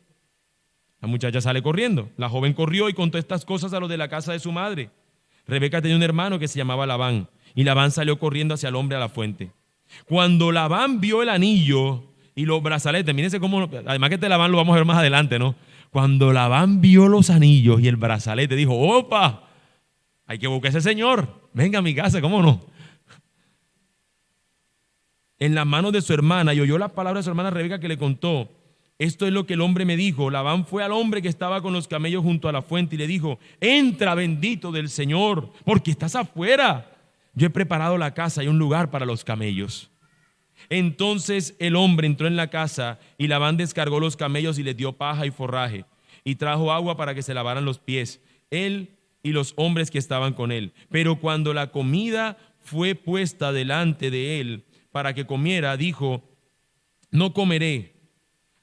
La muchacha sale corriendo. La joven corrió y contó estas cosas a los de la casa de su madre. Rebeca tenía un hermano que se llamaba Labán, y Labán salió corriendo hacia el hombre a la fuente. Cuando Labán vio el anillo y los brazaletes, mírense cómo, además que este Labán lo vamos a ver más adelante, ¿no? Cuando Labán vio los anillos y el brazalete, dijo, ¡opa! Hay que buscar a ese señor. Venga a mi casa, ¿cómo no? En las manos de su hermana, y oyó las palabras de su hermana Rebeca que le contó, esto es lo que el hombre me dijo. Labán fue al hombre que estaba con los camellos junto a la fuente y le dijo, entra bendito del Señor, porque estás afuera. Yo he preparado la casa y un lugar para los camellos. Entonces el hombre entró en la casa y Labán descargó los camellos y les dio paja y forraje y trajo agua para que se lavaran los pies, él y los hombres que estaban con él. Pero cuando la comida fue puesta delante de él, para que comiera, dijo: no comeré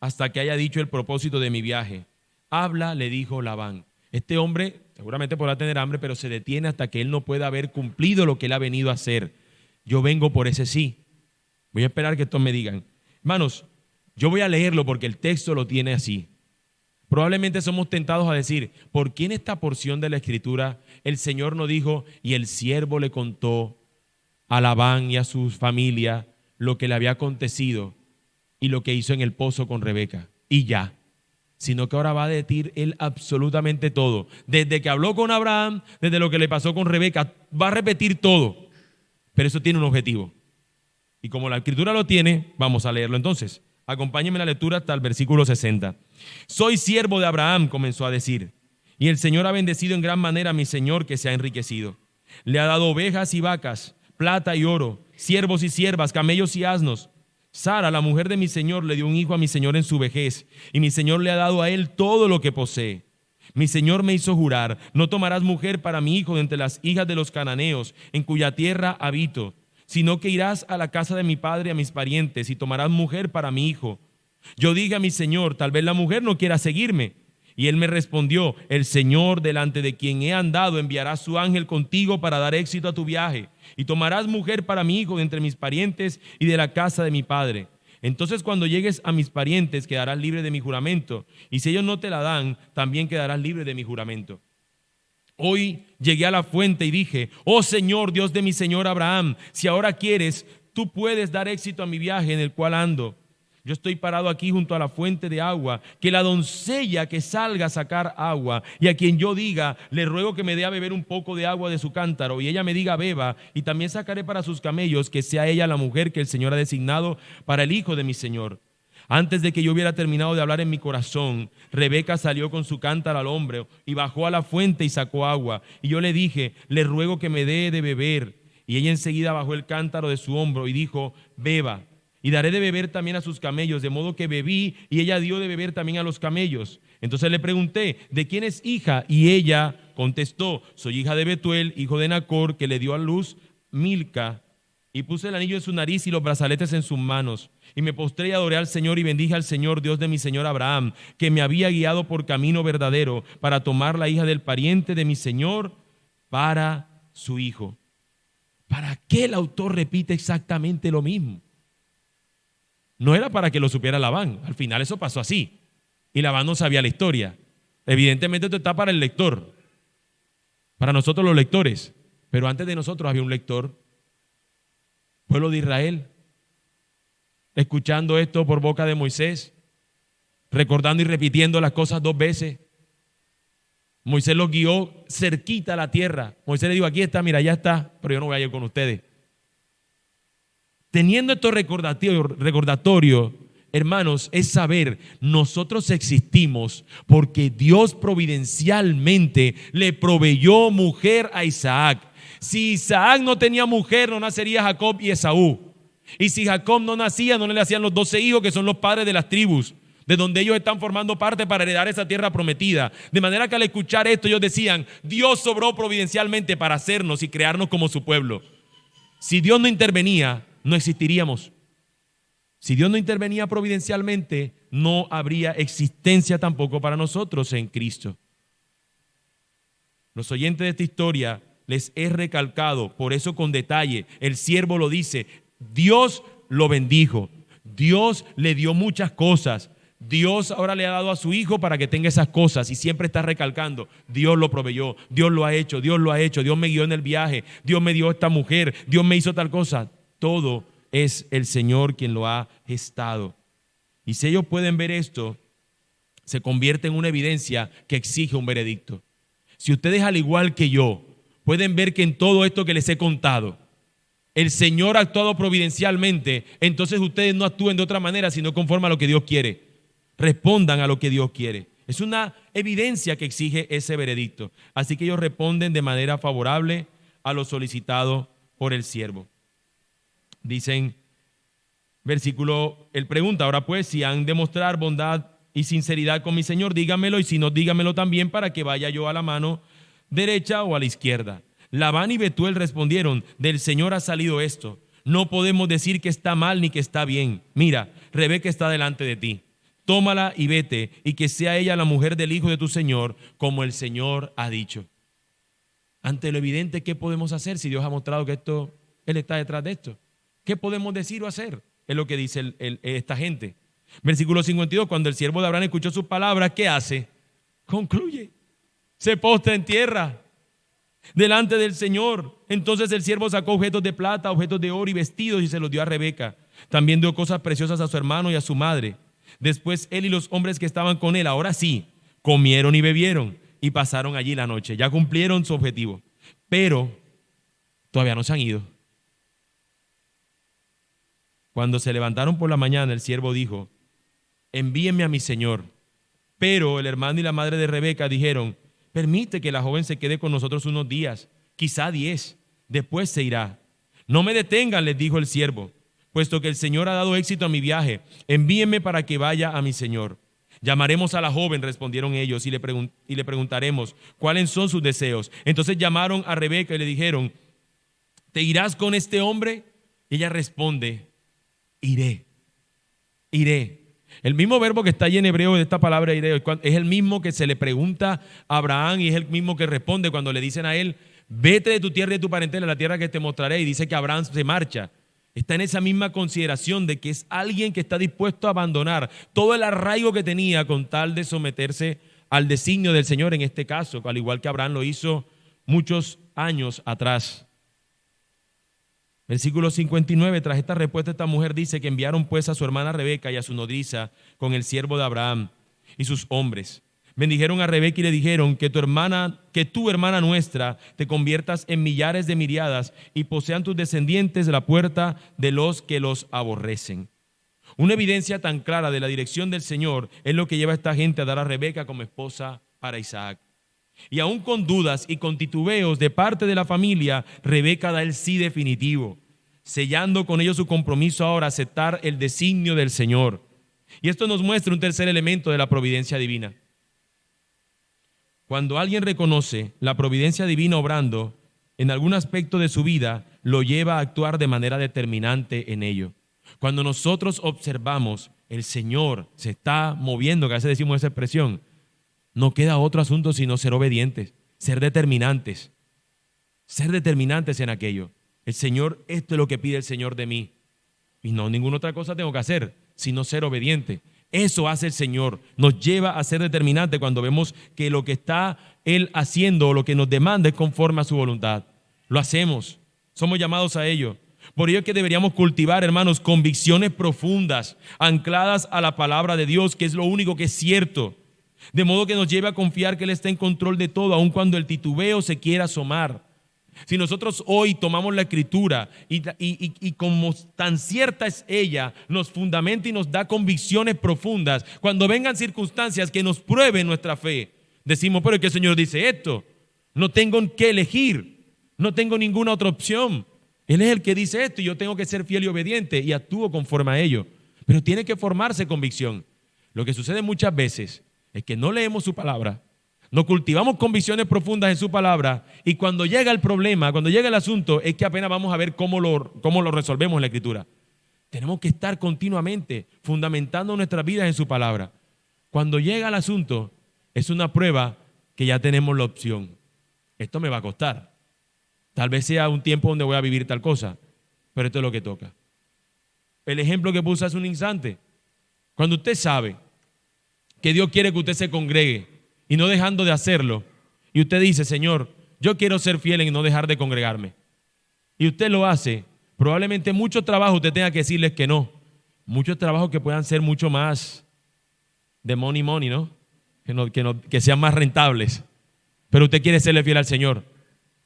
hasta que haya dicho el propósito de mi viaje. Habla, le dijo Labán. Este hombre seguramente podrá tener hambre, pero se detiene hasta que él no pueda haber cumplido lo que él ha venido a hacer. Yo vengo por ese sí. Voy a esperar que estos me digan. Hermanos, yo voy a leerlo porque el texto lo tiene así. Probablemente somos tentados a decir: ¿por qué en esta porción de la Escritura el Señor no dijo y el siervo le contó a Labán y a su familia lo que le había acontecido y lo que hizo en el pozo con Rebeca? Y ya. Sino que ahora va a decir él absolutamente todo. Desde que habló con Abraham, desde lo que le pasó con Rebeca, va a repetir todo. Pero eso tiene un objetivo. Y como la Escritura lo tiene, vamos a leerlo entonces. Acompáñenme en la lectura hasta el versículo 60. Soy siervo de Abraham, comenzó a decir, y el Señor ha bendecido en gran manera a mi Señor, que se ha enriquecido. Le ha dado ovejas y vacas, plata y oro, siervos y siervas, camellos y asnos. Sara, la mujer de mi Señor, le dio un hijo a mi Señor en su vejez, y mi Señor le ha dado a él todo lo que posee. Mi Señor me hizo jurar: no tomarás mujer para mi hijo de entre las hijas de los cananeos, en cuya tierra habito, sino que irás a la casa de mi padre y a mis parientes, y tomarás mujer para mi hijo. Yo dije a mi Señor: tal vez la mujer no quiera seguirme. Y él me respondió: el Señor, delante de quien he andado, enviará su ángel contigo para dar éxito a tu viaje, y tomarás mujer para mi hijo de entre mis parientes y de la casa de mi padre. Entonces, cuando llegues a mis parientes, quedarás libre de mi juramento, y si ellos no te la dan, también quedarás libre de mi juramento. Hoy llegué a la fuente y dije: oh Señor, Dios de mi señor Abraham, si ahora quieres, tú puedes dar éxito a mi viaje en el cual ando. Yo estoy parado aquí junto a la fuente de agua, que la doncella que salga a sacar agua, y a quien yo diga: le ruego que me dé a beber un poco de agua de su cántaro, y ella me diga: beba, y también sacaré para sus camellos, que sea ella la mujer que el Señor ha designado para el hijo de mi Señor. Antes de que yo hubiera terminado de hablar en mi corazón, Rebeca salió con su cántaro al hombro y bajó a la fuente y sacó agua. Y yo le dije: le ruego que me dé de beber. Y ella enseguida bajó el cántaro de su hombro y dijo: beba, y daré de beber también a sus camellos. De modo que bebí, y ella dio de beber también a los camellos. Entonces le pregunté: ¿de quién es hija? Y ella contestó: soy hija de Betuel, hijo de Nacor, que le dio a luz Milca. Y puse el anillo en su nariz y los brazaletes en sus manos. Y me postré y adoré al Señor y bendije al Señor, Dios de mi Señor Abraham, que me había guiado por camino verdadero para tomar la hija del pariente de mi Señor para su hijo. ¿Para qué el autor repite exactamente lo mismo? No era para que lo supiera Labán. Al final eso pasó así. Y Labán no sabía la historia. Evidentemente esto está para el lector, para nosotros los lectores. Pero antes de nosotros había un lector, pueblo de Israel, escuchando esto por boca de Moisés, recordando y repitiendo las cosas dos veces. Moisés los guió cerquita a la tierra. Moisés le dijo: aquí está, mira, ya está, pero yo no voy a ir con ustedes. Teniendo estos recordatorios, hermanos, es saber, nosotros existimos porque Dios providencialmente le proveyó mujer a Isaac. Si Isaac no tenía mujer, no nacería Jacob y Esaú. Y si Jacob no nacía, no le hacían los 12 hijos, que son los padres de las tribus, de donde ellos están formando parte para heredar esa tierra prometida. De manera que al escuchar esto, ellos decían: Dios sobró providencialmente para hacernos y crearnos como su pueblo. Si Dios no intervenía, no existiríamos. Si Dios no intervenía providencialmente, no habría existencia tampoco para nosotros en Cristo. Los oyentes de esta historia les he recalcado, por eso con detalle, el siervo lo dice: Dios lo bendijo, Dios le dio muchas cosas, Dios ahora le ha dado a su hijo para que tenga esas cosas, y siempre está recalcando: Dios lo proveyó, Dios lo ha hecho, Dios lo ha hecho, Dios me guió en el viaje, Dios me dio esta mujer, Dios me hizo tal cosa. Todo es el Señor quien lo ha gestado. Y si ellos pueden ver esto, se convierte en una evidencia que exige un veredicto. Si ustedes, al igual que yo, pueden ver que en todo esto que les he contado, el Señor ha actuado providencialmente, entonces ustedes no actúen de otra manera, sino conforme a lo que Dios quiere. Respondan a lo que Dios quiere. Es una evidencia que exige ese veredicto. Así que ellos responden de manera favorable a lo solicitado por el siervo. Dicen, él pregunta: ahora pues, si han de mostrar bondad y sinceridad con mi Señor, dígamelo, y si no, dígamelo también, para que vaya yo a la mano derecha o a la izquierda. Labán y Betuel respondieron: del Señor ha salido esto. No podemos decir que está mal ni que está bien. Mira, Rebeca está delante de ti. Tómala y vete, y que sea ella la mujer del hijo de tu Señor, como el Señor ha dicho. Ante lo evidente, ¿qué podemos hacer si Dios ha mostrado que Él está detrás de esto? ¿Qué podemos decir o hacer? Es lo que dice esta gente. Versículo 52, cuando el siervo de Abraham escuchó sus palabras, ¿qué hace? Concluye. Se postra en tierra delante del Señor. Entonces el siervo sacó objetos de plata, objetos de oro y vestidos y se los dio a Rebeca. También dio cosas preciosas a su hermano y a su madre. Después él y los hombres que estaban con él, ahora sí, comieron y bebieron y pasaron allí la noche. Ya cumplieron su objetivo, pero todavía no se han ido. Cuando se levantaron por la mañana, el siervo dijo: envíenme a mi señor. Pero el hermano y la madre de Rebeca dijeron: permite que la joven se quede con nosotros unos días, quizá 10, después se irá. No me detengan, les dijo el siervo, puesto que el Señor ha dado éxito a mi viaje. Envíenme para que vaya a mi señor. Llamaremos a la joven, respondieron ellos, y le preguntaremos cuáles son sus deseos. Entonces llamaron a Rebeca y le dijeron: ¿te irás con este hombre? Y ella responde: iré. El mismo verbo que está ahí en hebreo de esta palabra iré es el mismo que se le pregunta a Abraham y es el mismo que responde cuando le dicen a él: vete de tu tierra y de tu parentela a la tierra que te mostraré. Y dice que Abraham se marcha. Está en esa misma consideración de que es alguien que está dispuesto a abandonar todo el arraigo que tenía con tal de someterse al designio del Señor en este caso, al igual que Abraham lo hizo muchos años atrás. Versículo 59, tras esta respuesta esta mujer dice que enviaron pues a su hermana Rebeca y a su nodriza con el siervo de Abraham y sus hombres. Bendijeron a Rebeca y le dijeron: que tu hermana nuestra, te conviertas en millares de miriadas y posean tus descendientes la puerta de los que los aborrecen. Una evidencia tan clara de la dirección del Señor es lo que lleva a esta gente a dar a Rebeca como esposa para Isaac. Y aún con dudas y con titubeos de parte de la familia, Rebeca da el sí definitivo, sellando con ellos su compromiso ahora a aceptar el designio del Señor. Y esto nos muestra un tercer elemento de la providencia divina. Cuando alguien reconoce la providencia divina obrando en algún aspecto de su vida, lo lleva a actuar de manera determinante en ello. Cuando nosotros observamos el Señor se está moviendo, que a veces decimos esa expresión, no queda otro asunto sino ser obedientes, ser determinantes en aquello. El Señor, esto es lo que pide el Señor de mí. Y no ninguna otra cosa tengo que hacer, sino ser obediente. Eso hace el Señor, nos lleva a ser determinantes cuando vemos que lo que está Él haciendo o lo que nos demanda es conforme a su voluntad. Lo hacemos, somos llamados a ello. Por ello es que deberíamos cultivar, hermanos, convicciones profundas, ancladas a la palabra de Dios, que es lo único que es cierto. De modo que nos lleve a confiar que Él está en control de todo, aun cuando el titubeo se quiera asomar. Si nosotros hoy tomamos la Escritura y como tan cierta es ella, nos fundamenta y nos da convicciones profundas, cuando vengan circunstancias que nos prueben nuestra fe, decimos: pero es que el Señor dice esto, no tengo que elegir, no tengo ninguna otra opción. Él es el que dice esto y yo tengo que ser fiel y obediente y actúo conforme a ello. Pero tiene que formarse convicción. Lo que sucede muchas veces es que no leemos su palabra, no cultivamos convicciones profundas en su palabra y cuando llega el problema, cuando llega el asunto, es que apenas vamos a ver cómo lo resolvemos en la Escritura. Tenemos que estar continuamente fundamentando nuestras vidas en su palabra. Cuando llega el asunto, es una prueba que ya tenemos la opción. Esto me va a costar. Tal vez sea un tiempo donde voy a vivir tal cosa, pero esto es lo que toca. El ejemplo que puse hace un instante. Cuando usted sabe que Dios quiere que usted se congregue y no dejando de hacerlo, y usted dice: Señor, yo quiero ser fiel en no dejar de congregarme, y usted lo hace, probablemente muchos trabajos usted tenga que decirles que no, muchos trabajos que puedan ser mucho más de money, ¿no? Que sean más rentables, pero usted quiere serle fiel al Señor,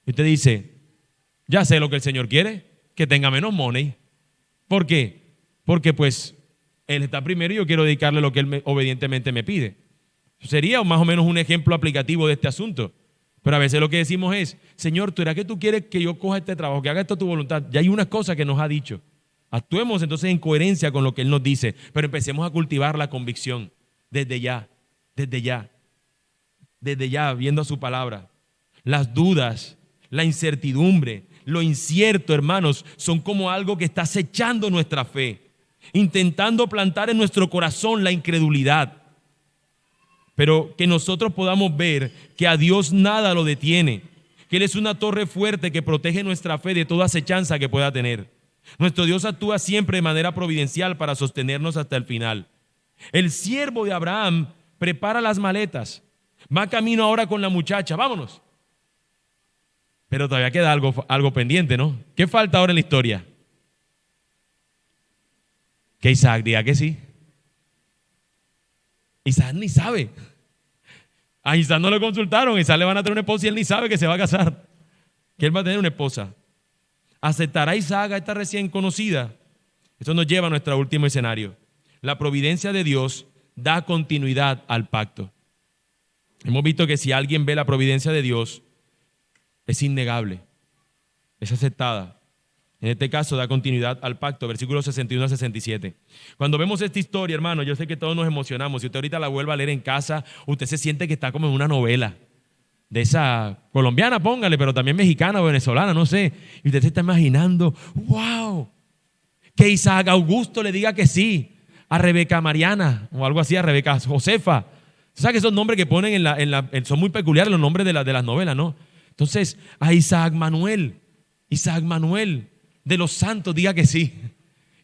y usted dice: ya sé lo que el Señor quiere, que tenga menos money. ¿Por qué? Porque pues Él está primero y yo quiero dedicarle lo que Él obedientemente me pide. Sería más o menos un ejemplo aplicativo de este asunto. Pero a veces lo que decimos es: Señor, ¿tú eras que tú quieres que yo coja este trabajo, que haga esto a tu voluntad? Ya hay unas cosas que nos ha dicho. Actuemos entonces en coherencia con lo que Él nos dice, pero empecemos a cultivar la convicción desde ya, viendo su palabra. Las dudas, la incertidumbre, lo incierto, hermanos, son como algo que está acechando nuestra fe, intentando plantar en nuestro corazón la incredulidad. Pero que nosotros podamos ver que a Dios nada lo detiene, que Él es una torre fuerte que protege nuestra fe de toda acechanza que pueda tener. Nuestro Dios actúa siempre de manera providencial para sostenernos hasta el final. El siervo de Abraham prepara las maletas, va camino ahora con la muchacha, vámonos. Pero todavía queda algo pendiente, ¿no? ¿Qué falta ahora en la historia? Que Isaac diga que sí. Isaac ni sabe. A Isaac no le consultaron. Isaac le van a tener una esposa y él ni sabe que se va a casar, que él va a tener una esposa. ¿Aceptará Isaac a esta recién conocida? Esto nos lleva a nuestro último escenario. La providencia de Dios da continuidad al pacto. Hemos visto que si alguien ve la providencia de Dios, es innegable, es aceptada. En este caso da continuidad al pacto, versículos 61 a 67. Cuando vemos esta historia, hermano, yo sé que todos nos emocionamos. Si usted ahorita la vuelve a leer en casa, usted se siente que está como en una novela de esa colombiana, póngale, pero también mexicana o venezolana, no sé. Y usted se está imaginando, wow, que Isaac Augusto le diga que sí a Rebeca Mariana o algo así, a Rebeca Josefa. O sea que esos nombres que ponen son muy peculiares los nombres de las novelas, ¿no? Entonces, a Isaac Manuel de los santos diga que sí.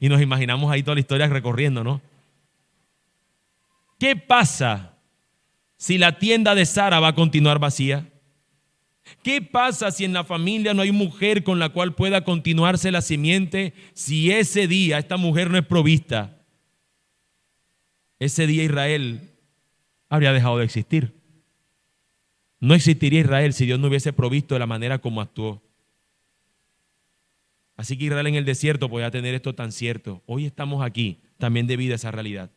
Y nos imaginamos ahí toda la historia recorriendo, ¿no? ¿Qué pasa si la tienda de Sara va a continuar vacía? ¿Qué pasa si en la familia no hay mujer con la cual pueda continuarse la simiente? Si ese día esta mujer no es provista, ese día Israel habría dejado de existir. No existiría Israel si Dios no hubiese provisto de la manera como actuó. Así que Israel en el desierto podía tener esto tan cierto. Hoy estamos aquí también debido a esa realidad.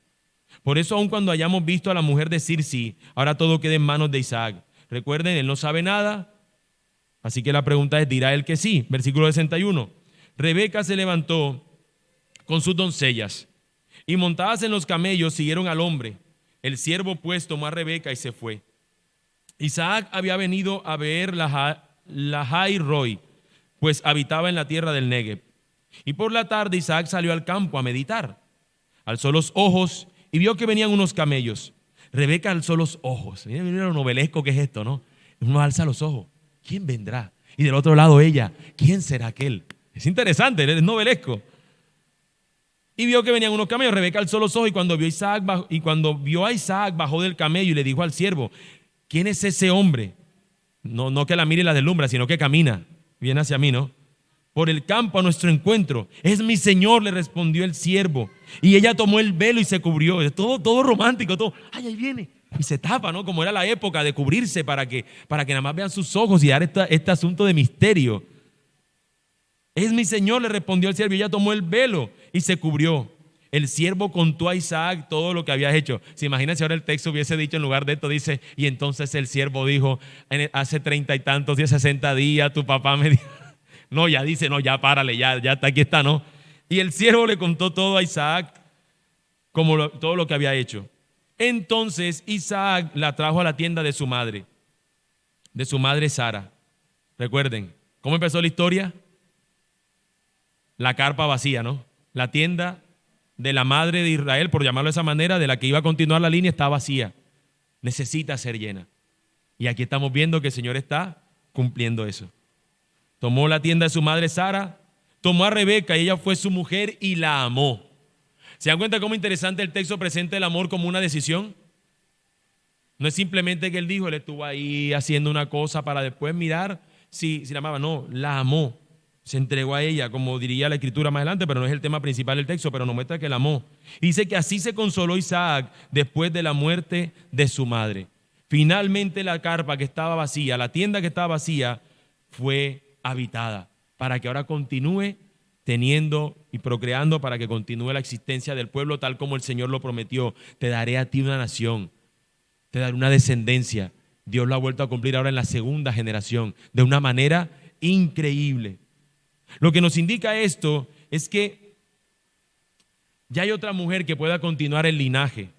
Por eso, aun cuando hayamos visto a la mujer decir sí, ahora todo queda en manos de Isaac. Recuerden, él no sabe nada, así que la pregunta es, ¿dirá él que sí? Versículo 61. Rebeca se levantó con sus doncellas y montadas en los camellos siguieron al hombre. El siervo pues tomó a Rebeca y se fue. Isaac había venido a ver Lahai Roi, pues habitaba en la tierra del Negev. Y por la tarde Isaac salió al campo a meditar. Alzó los ojos y vio que venían unos camellos. Rebeca alzó los ojos. Miren lo novelesco que es esto, ¿no? Uno alza los ojos. ¿Quién vendrá? Y del otro lado ella. ¿Quién será aquel? Es interesante, es novelesco. Y vio que venían unos camellos. Rebeca alzó los ojos y cuando vio a Isaac bajó del camello y le dijo al siervo, ¿quién es ese hombre? No que la mire y la deslumbra, sino que camina. Viene hacia mí, ¿no? Por el campo a nuestro encuentro. Es mi señor, le respondió el siervo. Y ella tomó el velo y se cubrió. Todo romántico, todo. Ay, ahí viene. Y se tapa, ¿no? Como era la época de cubrirse para que nada más vean sus ojos y dar este asunto de misterio. Es mi señor, le respondió el siervo. Y ella tomó el velo y se cubrió. El siervo contó a Isaac todo lo que había hecho. ¿Se imagina si ahora el texto hubiese dicho en lugar de esto, dice, y entonces el siervo dijo, hace 30 y tantos días, 60 días, tu papá me dijo. No, ya dice, no, ya párale, ya está, aquí está, ¿no? Y el siervo le contó todo a Isaac, todo lo que había hecho. Entonces Isaac la trajo a la tienda de su madre Sara. Recuerden, ¿cómo empezó la historia? La carpa vacía, ¿no? La tienda de la madre de Israel, por llamarlo de esa manera, de la que iba a continuar la línea, está vacía. Necesita ser llena. Y aquí estamos viendo que el Señor está cumpliendo eso. Tomó la tienda de su madre Sara, tomó a Rebeca y ella fue su mujer y la amó. ¿Se dan cuenta cómo interesante el texto presenta el amor como una decisión? No es simplemente que él dijo, él estuvo ahí haciendo una cosa para después mirar si la amaba. No, la amó. Se entregó a ella, como diría la escritura más adelante, pero no es el tema principal del texto, pero nos muestra que la amó. Y dice que así se consoló Isaac después de la muerte de su madre. Finalmente la carpa que estaba vacía, la tienda que estaba vacía, fue habitada para que ahora continúe teniendo y procreando, para que continúe la existencia del pueblo tal como el Señor lo prometió. Te daré a ti una nación, te daré una descendencia. Dios lo ha vuelto a cumplir ahora en la segunda generación de una manera increíble. Lo que nos indica esto es que ya hay otra mujer que pueda continuar el linaje.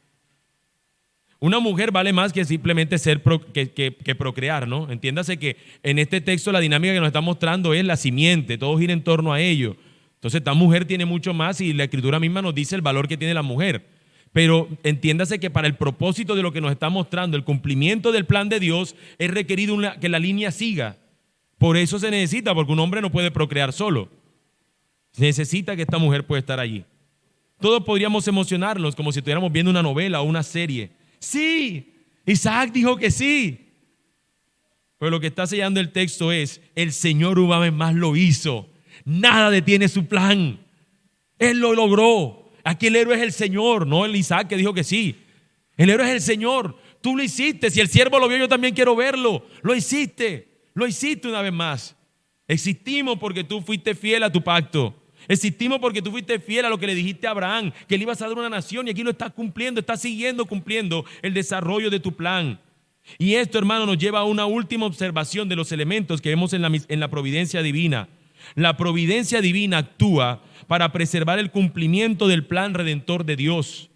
Una mujer vale más que simplemente que procrear, ¿no? Entiéndase que en este texto la dinámica que nos está mostrando es la simiente, todo gira en torno a ello. Entonces, esta mujer tiene mucho más y la Escritura misma nos dice el valor que tiene la mujer. Pero entiéndase que para el propósito de lo que nos está mostrando, el cumplimiento del plan de Dios, es requerido que la línea siga. Por eso se necesita, porque un hombre no puede procrear solo. Se necesita que esta mujer pueda estar allí. Todos podríamos emocionarnos como si estuviéramos viendo una novela o una serie. Sí, Isaac dijo que sí. Pero lo que está sellando el texto es: el Señor una vez más lo hizo. Nada detiene su plan. Él lo logró. Aquí el héroe es el Señor, no el Isaac que dijo que sí. El héroe es el Señor. Tú lo hiciste. Si el siervo lo vio, yo también quiero verlo. Lo hiciste una vez más. Existimos porque tú fuiste fiel a tu pacto. Existimos porque tú fuiste fiel a lo que le dijiste a Abraham, que le ibas a dar una nación, y aquí lo estás cumpliendo, estás siguiendo cumpliendo el desarrollo de tu plan. Y esto, hermano, nos lleva a una última observación de los elementos que vemos en la providencia divina. La providencia divina actúa para preservar el cumplimiento del plan redentor de Dios.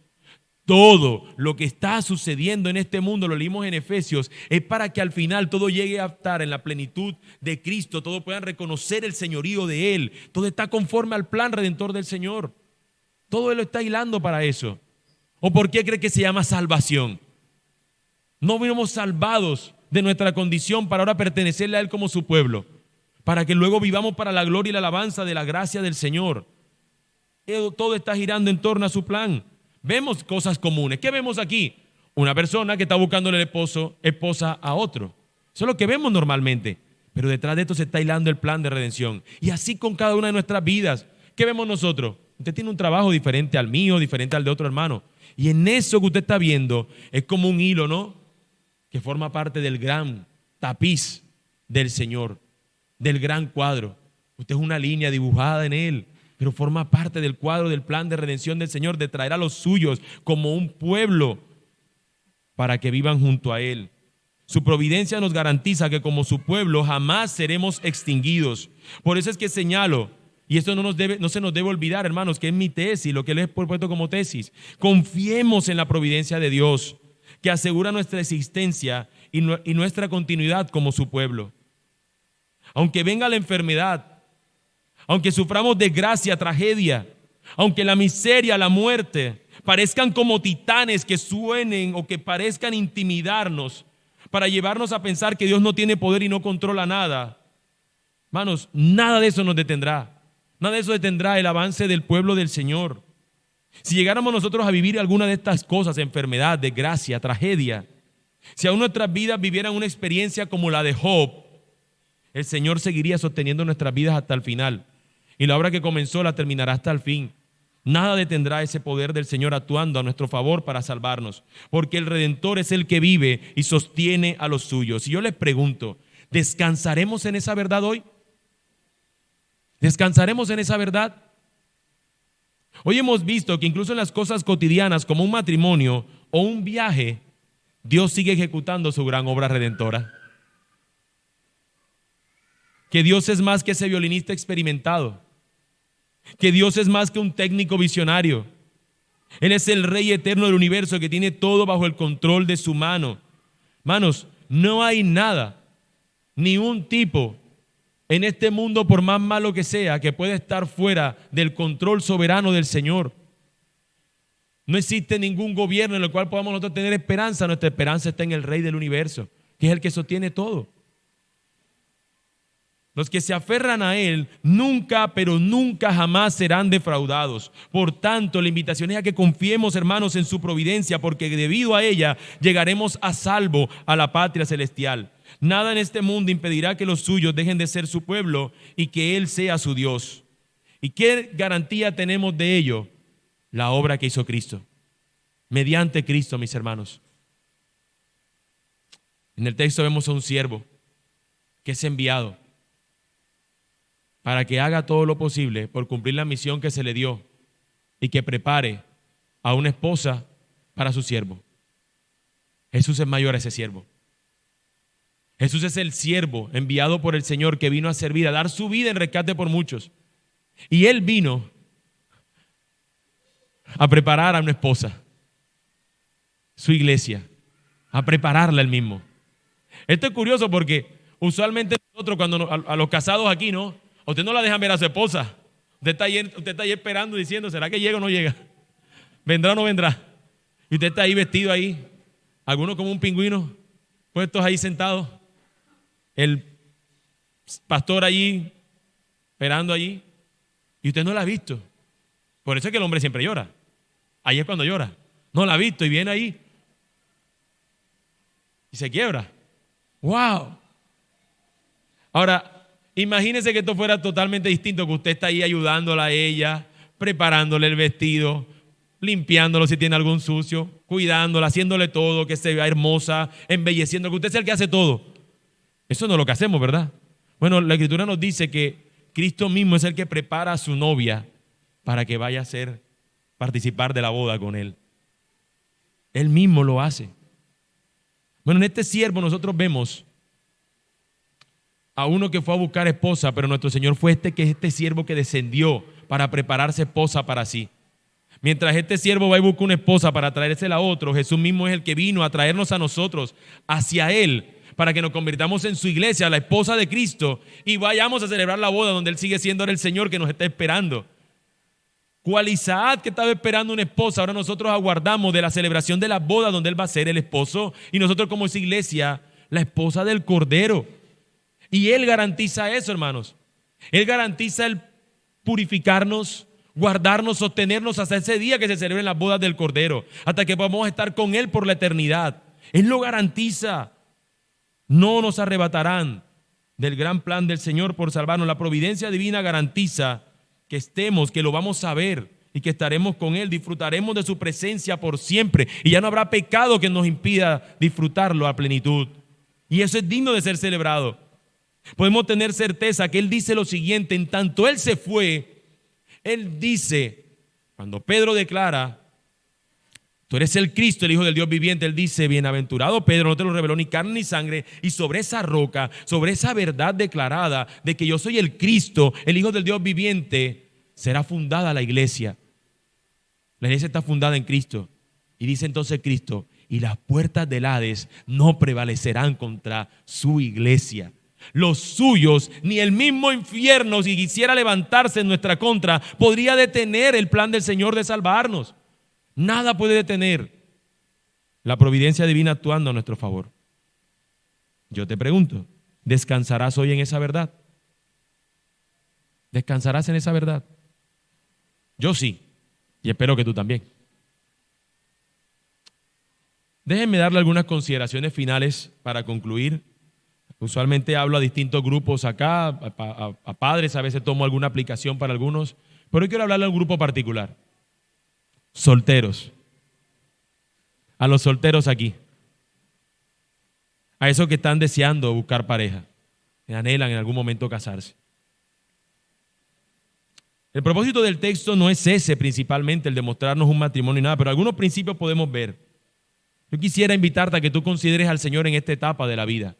Todo lo que está sucediendo en este mundo, lo leímos en Efesios, es para que al final todo llegue a estar en la plenitud de Cristo, todos puedan reconocer el señorío de Él, todo está conforme al plan redentor del Señor. Todo Él lo está hilando para eso. ¿O por qué cree que se llama salvación? No fuimos salvados de nuestra condición para ahora pertenecerle a Él como su pueblo, para que luego vivamos para la gloria y la alabanza de la gracia del Señor. Todo está girando en torno a su plan. Vemos cosas comunes. ¿Qué vemos aquí? Una persona que está buscándole el esposa a otro. Eso es lo que vemos normalmente. Pero detrás de esto se está hilando el plan de redención. Y así con cada una de nuestras vidas. ¿Qué vemos nosotros? Usted tiene un trabajo diferente al mío, diferente al de otro hermano. Y en eso que usted está viendo es como un hilo, ¿no? Que forma parte del gran tapiz del Señor, del gran cuadro. Usted es una línea dibujada en él, pero forma parte del cuadro del plan de redención del Señor, de traer a los suyos como un pueblo para que vivan junto a Él. Su providencia nos garantiza que como su pueblo jamás seremos extinguidos. Por eso es que señalo, y esto no se nos debe olvidar, hermanos, que es mi tesis, lo que les he puesto como tesis. Confiemos en la providencia de Dios, que asegura nuestra existencia y nuestra continuidad como su pueblo. Aunque venga la enfermedad, aunque suframos desgracia, tragedia, aunque la miseria, la muerte parezcan como titanes que suenen o que parezcan intimidarnos para llevarnos a pensar que Dios no tiene poder y no controla nada, hermanos, nada de eso nos detendrá. Nada de eso detendrá el avance del pueblo del Señor. Si llegáramos nosotros a vivir alguna de estas cosas, enfermedad, desgracia, tragedia, si aún nuestras vidas vivieran una experiencia como la de Job, el Señor seguiría sosteniendo nuestras vidas hasta el final. Y la obra que comenzó la terminará hasta el fin. Nada detendrá ese poder del Señor actuando a nuestro favor para salvarnos, porque el Redentor es el que vive y sostiene a los suyos. Y yo les pregunto, ¿descansaremos en esa verdad hoy? ¿Descansaremos en esa verdad? Hoy hemos visto que incluso en las cosas cotidianas como un matrimonio o un viaje, Dios sigue ejecutando su gran obra redentora. Que Dios es más que ese violinista experimentado. Que Dios es más que un técnico visionario. Él es el Rey eterno del universo que tiene todo bajo el control de su mano. Manos, no hay nada, ni un tipo en este mundo, por más malo que sea, que pueda estar fuera del control soberano del Señor. No existe ningún gobierno en el cual podamos nosotros tener esperanza. Nuestra esperanza está en el Rey del universo, que es el que sostiene todo. Los que se aferran a Él nunca, pero nunca jamás serán defraudados. Por tanto, la invitación es a que confiemos, hermanos, en su providencia, porque debido a ella llegaremos a salvo a la patria celestial. Nada en este mundo impedirá que los suyos dejen de ser su pueblo y que Él sea su Dios. ¿Y qué garantía tenemos de ello? La obra que hizo Cristo. Mediante Cristo, mis hermanos. En el texto vemos a un siervo que es enviado para que haga todo lo posible por cumplir la misión que se le dio y que prepare a una esposa para su siervo. Jesús es mayor a ese siervo. Jesús es el siervo enviado por el Señor que vino a servir, a dar su vida en rescate por muchos. Y Él vino a preparar a una esposa, su iglesia. a prepararla él mismo. Esto es curioso porque usualmente nosotros cuando a los casados aquí, ¿no? A usted no la dejan ver a su esposa. Usted está ahí esperando diciendo, ¿será que llega o no llega? ¿Vendrá o no vendrá? Y usted está ahí vestido ahí, algunos como un pingüino, puestos ahí sentados. El pastor allí, esperando allí. Y usted no la ha visto. Por eso es que el hombre siempre llora. Ahí es cuando llora. No la ha visto y viene ahí. Y se quiebra. ¡Wow! Ahora, imagínese que esto fuera totalmente distinto, que usted está ahí ayudándola a ella, preparándole el vestido, limpiándolo si tiene algún sucio, cuidándola, haciéndole todo, que se vea hermosa, embelleciendo, que usted es el que hace todo. Eso no es lo que hacemos, ¿verdad? Bueno, la Escritura nos dice que Cristo mismo es el que prepara a su novia para que vaya a participar de la boda con él. Él mismo lo hace. Bueno, en este siervo nosotros vemos a uno que fue a buscar esposa, pero nuestro Señor fue este siervo que descendió para prepararse esposa para sí. Mientras este siervo va y busca una esposa para traérsela a otro, Jesús mismo es el que vino a traernos a nosotros hacia Él, para que nos convirtamos en su iglesia, la esposa de Cristo, y vayamos a celebrar la boda donde Él sigue siendo el Señor que nos está esperando. Cual Isaac que estaba esperando una esposa, ahora nosotros aguardamos de la celebración de la boda donde Él va a ser el esposo, y nosotros como esa iglesia, la esposa del Cordero. Y Él garantiza eso, hermanos. Él garantiza el purificarnos, guardarnos, sostenernos hasta ese día que se celebren las bodas del Cordero, hasta que podamos estar con Él por la eternidad. Él lo garantiza. No nos arrebatarán del gran plan del Señor por salvarnos. La providencia divina garantiza que estemos, que lo vamos a ver y que estaremos con Él, disfrutaremos de su presencia por siempre y ya no habrá pecado que nos impida disfrutarlo a plenitud. Y eso es digno de ser celebrado. Podemos tener certeza que Él dice lo siguiente: en tanto Él se fue, Él dice, cuando Pedro declara, tú eres el Cristo, el Hijo del Dios viviente, Él dice, bienaventurado Pedro, no te lo reveló ni carne ni sangre, y sobre esa roca, sobre esa verdad declarada de que yo soy el Cristo, el Hijo del Dios viviente, será fundada la iglesia. La iglesia está fundada en Cristo. Y dice entonces Cristo, y las puertas del Hades no prevalecerán contra su iglesia. Los suyos, ni el mismo infierno, si quisiera levantarse en nuestra contra, podría detener el plan del Señor de salvarnos. Nada puede detener la providencia divina actuando a nuestro favor. Yo te pregunto, ¿descansarás hoy en esa verdad? ¿Descansarás en esa verdad? Yo sí, y espero que tú también. Déjenme darle algunas consideraciones finales para concluir. Usualmente hablo a distintos grupos acá, a padres, a veces tomo alguna aplicación para algunos, pero hoy quiero hablarle a un grupo particular. Solteros. A los solteros aquí. A esos que están deseando buscar pareja, que anhelan en algún momento casarse. El propósito del texto no es ese principalmente, el de mostrarnos un matrimonio y nada, pero algunos principios podemos ver. Yo quisiera invitarte a que tú consideres al Señor en esta etapa de la vida.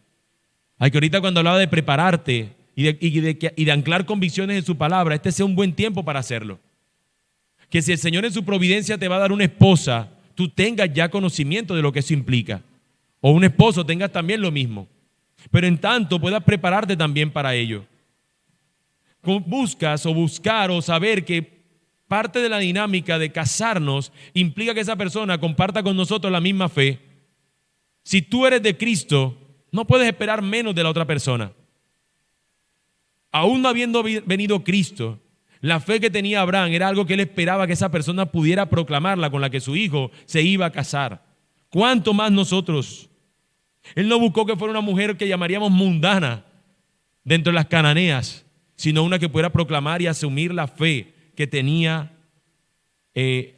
Ay, que ahorita cuando hablaba de prepararte y de anclar convicciones en su palabra, este sea un buen tiempo para hacerlo. Que si el Señor en su providencia te va a dar una esposa, tú tengas ya conocimiento de lo que eso implica. O un esposo tengas también lo mismo. Pero en tanto puedas prepararte también para ello. Buscas o buscar o saber que parte de la dinámica de casarnos implica que esa persona comparta con nosotros la misma fe. Si tú eres de Cristo, no puedes esperar menos de la otra persona. Aún no habiendo venido Cristo, la fe que tenía Abraham era algo que él esperaba que esa persona pudiera proclamarla, con la que su hijo se iba a casar. ¿Cuánto más nosotros? Él no buscó que fuera una mujer que llamaríamos mundana dentro de las cananeas, sino una que pudiera proclamar y asumir la fe que tenía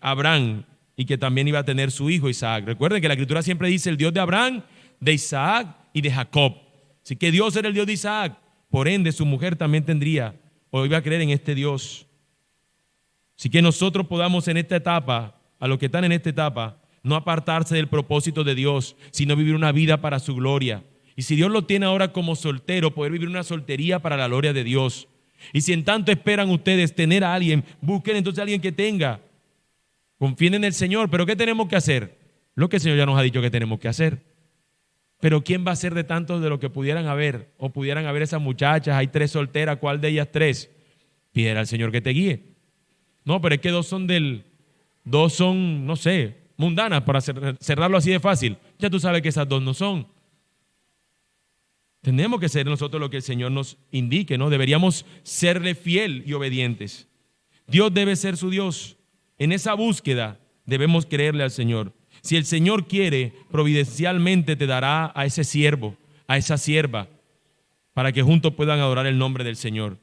Abraham y que también iba a tener su hijo Isaac. Recuerden que la Escritura siempre dice el Dios de Abraham, de Isaac y de Jacob. Así que Dios era el Dios de Isaac, por ende su mujer también tendría o iba a creer en este Dios. Así que nosotros podamos en esta etapa, a los que están en esta etapa, no apartarse del propósito de Dios, sino vivir una vida para su gloria. Y si Dios lo tiene ahora como soltero, poder vivir una soltería para la gloria de Dios. Y si en tanto esperan ustedes tener a alguien, busquen entonces a alguien que tenga. Confíen en el Señor, pero ¿qué tenemos que hacer? Lo que el Señor ya nos ha dicho que tenemos que hacer. Pero ¿quién va a ser de tantos de los que pudieran haber? O pudieran haber esas muchachas, hay 3 solteras, ¿cuál de ellas 3? Pídele al Señor que te guíe. No, pero es que 2 son, no sé, mundanas, para cerrarlo así de fácil. Ya tú sabes que esas 2 no son. Tenemos que ser nosotros lo que el Señor nos indique, ¿no? Deberíamos serle fiel y obedientes. Dios debe ser su Dios. En esa búsqueda debemos creerle al Señor. Si el Señor quiere, providencialmente te dará a ese siervo, a esa sierva, para que juntos puedan adorar el nombre del Señor.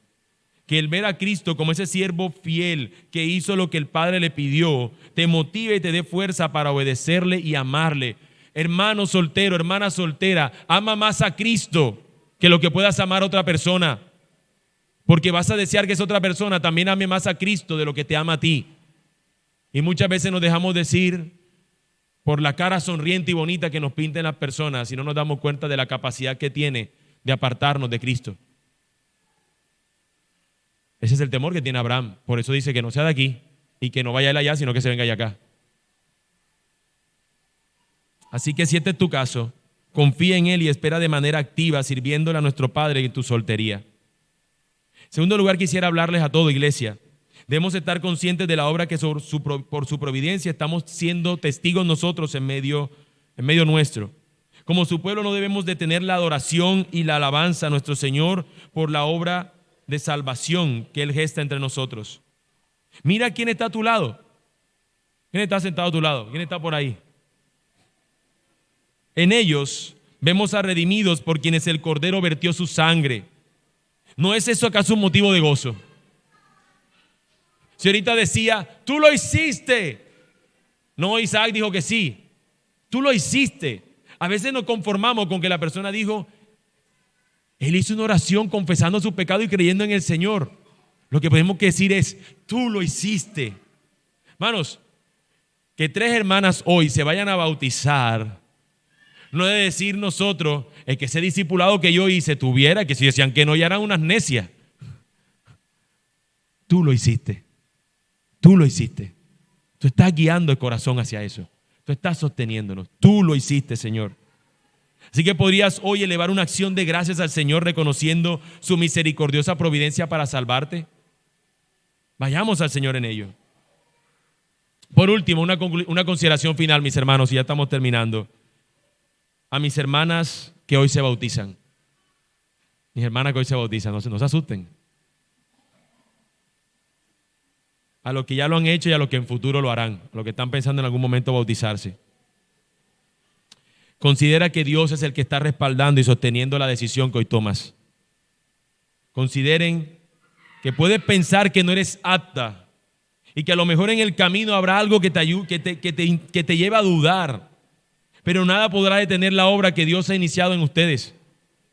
Que el ver a Cristo como ese siervo fiel que hizo lo que el Padre le pidió, te motive y te dé fuerza para obedecerle y amarle. Hermano soltero, hermana soltera, ama más a Cristo que lo que puedas amar a otra persona. Porque vas a desear que esa otra persona también ame más a Cristo de lo que te ama a ti. Y muchas veces nos dejamos decir por la cara sonriente y bonita que nos pinten las personas y no nos damos cuenta de la capacidad que tiene de apartarnos de Cristo. Ese es el temor que tiene Abraham. Por eso dice que no sea de aquí y que no vaya él allá, sino que se venga allá acá. Así que si este es tu caso, confía en Él y espera de manera activa, sirviéndole a nuestro Padre en tu soltería. En segundo lugar, quisiera hablarles a toda iglesia. Debemos estar conscientes de la obra que por su providencia estamos siendo testigos nosotros en medio nuestro. Como su pueblo no debemos detener la adoración y la alabanza a nuestro Señor por la obra de salvación que Él gesta entre nosotros. Mira quién está a tu lado. ¿Quién está sentado a tu lado? ¿Quién está por ahí? En ellos vemos a redimidos por quienes el Cordero vertió su sangre. ¿No es eso acaso un motivo de gozo? Si ahorita decía, tú lo hiciste. No, Isaac dijo que sí. Tú lo hiciste. A veces nos conformamos con que la persona dijo, él hizo una oración confesando su pecado y creyendo en el Señor. Lo que podemos decir es, tú lo hiciste. Hermanos, que 3 hermanas hoy se vayan a bautizar, no debe decir nosotros, es que ese discipulado que yo hice tuviera, que si decían que no, ya eran unas necias. Tú lo hiciste. Tú lo hiciste. Tú estás guiando el corazón hacia eso. Tú estás sosteniéndonos. Tú lo hiciste, Señor. Así que podrías hoy elevar una acción de gracias al Señor reconociendo su misericordiosa providencia para salvarte. Vayamos al Señor en ello. Por último, una consideración final, mis hermanos, y ya estamos terminando. A mis hermanas que hoy se bautizan. Mis hermanas que hoy se bautizan, no se asusten. A los que ya lo han hecho y a los que en futuro lo harán, a los que están pensando en algún momento bautizarse. Considera que Dios es el que está respaldando y sosteniendo la decisión que hoy tomas. Consideren que puedes pensar que no eres apta y que a lo mejor en el camino habrá algo que te lleve a dudar, pero nada podrá detener la obra que Dios ha iniciado en ustedes.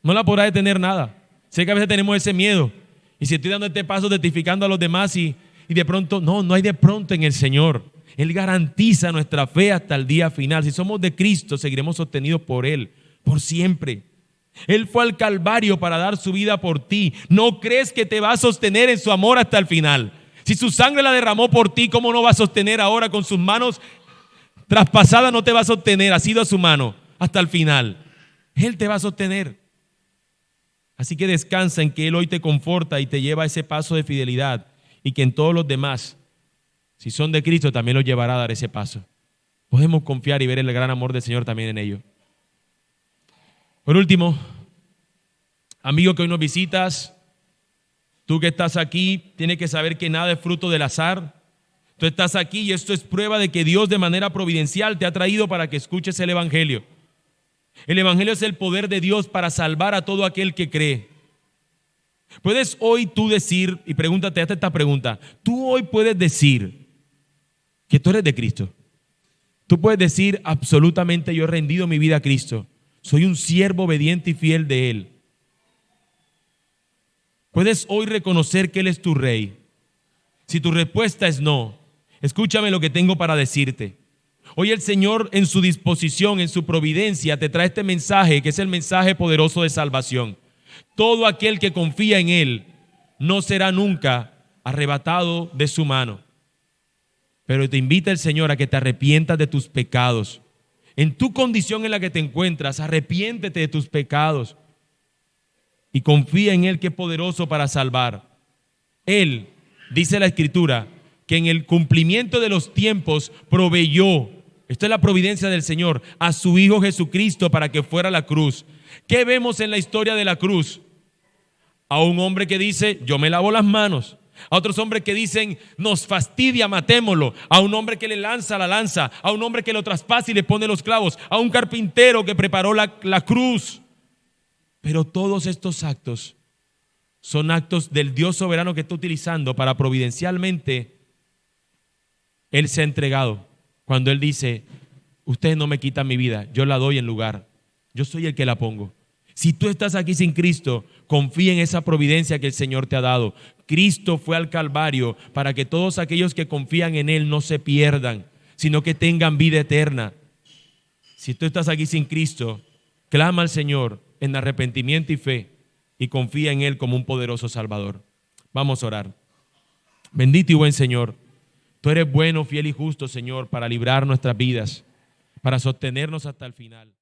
No la podrá detener nada. Sé que a veces tenemos ese miedo y si estoy dando este paso testificando a los demás y de pronto, no hay de pronto en el Señor. Él garantiza nuestra fe hasta el día final. Si somos de Cristo, seguiremos sostenidos por Él, por siempre. Él fue al Calvario para dar su vida por ti. ¿No crees que te va a sostener en su amor hasta el final? Si su sangre la derramó por ti, ¿cómo no va a sostener ahora con sus manos traspasadas? No te va a sostener, ha sido a su mano hasta el final. Él te va a sostener. Así que descansa en que Él hoy te conforta y te lleva a ese paso de fidelidad y que en todos los demás, si son de Cristo, también los llevará a dar ese paso. Podemos confiar y ver el gran amor del Señor también en ello. Por último, amigo que hoy nos visitas, tú que estás aquí, tienes que saber que nada es fruto del azar. Tú estás aquí y esto es prueba de que Dios de manera providencial te ha traído para que escuches el Evangelio. El Evangelio es el poder de Dios para salvar a todo aquel que cree. Puedes hoy tú decir, y pregúntate, hazte esta pregunta, tú hoy puedes decir que tú eres de Cristo. Tú puedes decir absolutamente, yo he rendido mi vida a Cristo. Soy un siervo obediente y fiel de Él. Puedes hoy reconocer que Él es tu Rey. Si tu respuesta es no, escúchame lo que tengo para decirte. Hoy el Señor en su disposición, en su providencia, te trae este mensaje que es el mensaje poderoso de salvación. Todo aquel que confía en Él no será nunca arrebatado de su mano. Pero te invita el Señor a que te arrepientas de tus pecados en tu condición en la que te encuentras, arrepiéntete de tus pecados y confía en Él, que es poderoso para salvar. Él, dice la Escritura, que en el cumplimiento de los tiempos proveyó, esto es la providencia del Señor, a su Hijo Jesucristo para que fuera a la cruz. ¿Qué vemos en la historia de la cruz? A un hombre que dice, yo me lavo las manos. A otros hombres que dicen, nos fastidia, matémoslo. A un hombre que le lanza la lanza. A un hombre que lo traspasa y le pone los clavos. A un carpintero que preparó la cruz. Pero todos estos actos son actos del Dios soberano que está utilizando para providencialmente Él se ha entregado. Cuando Él dice, ustedes no me quitan mi vida, yo la doy en lugar. Yo soy el que la pongo. Si tú estás aquí sin Cristo, confía en esa providencia que el Señor te ha dado. Cristo fue al Calvario para que todos aquellos que confían en Él no se pierdan, sino que tengan vida eterna. Si tú estás aquí sin Cristo, clama al Señor en arrepentimiento y fe y confía en Él como un poderoso Salvador. Vamos a orar. Bendito y buen Señor, tú eres bueno, fiel y justo, Señor, para librar nuestras vidas, para sostenernos hasta el final.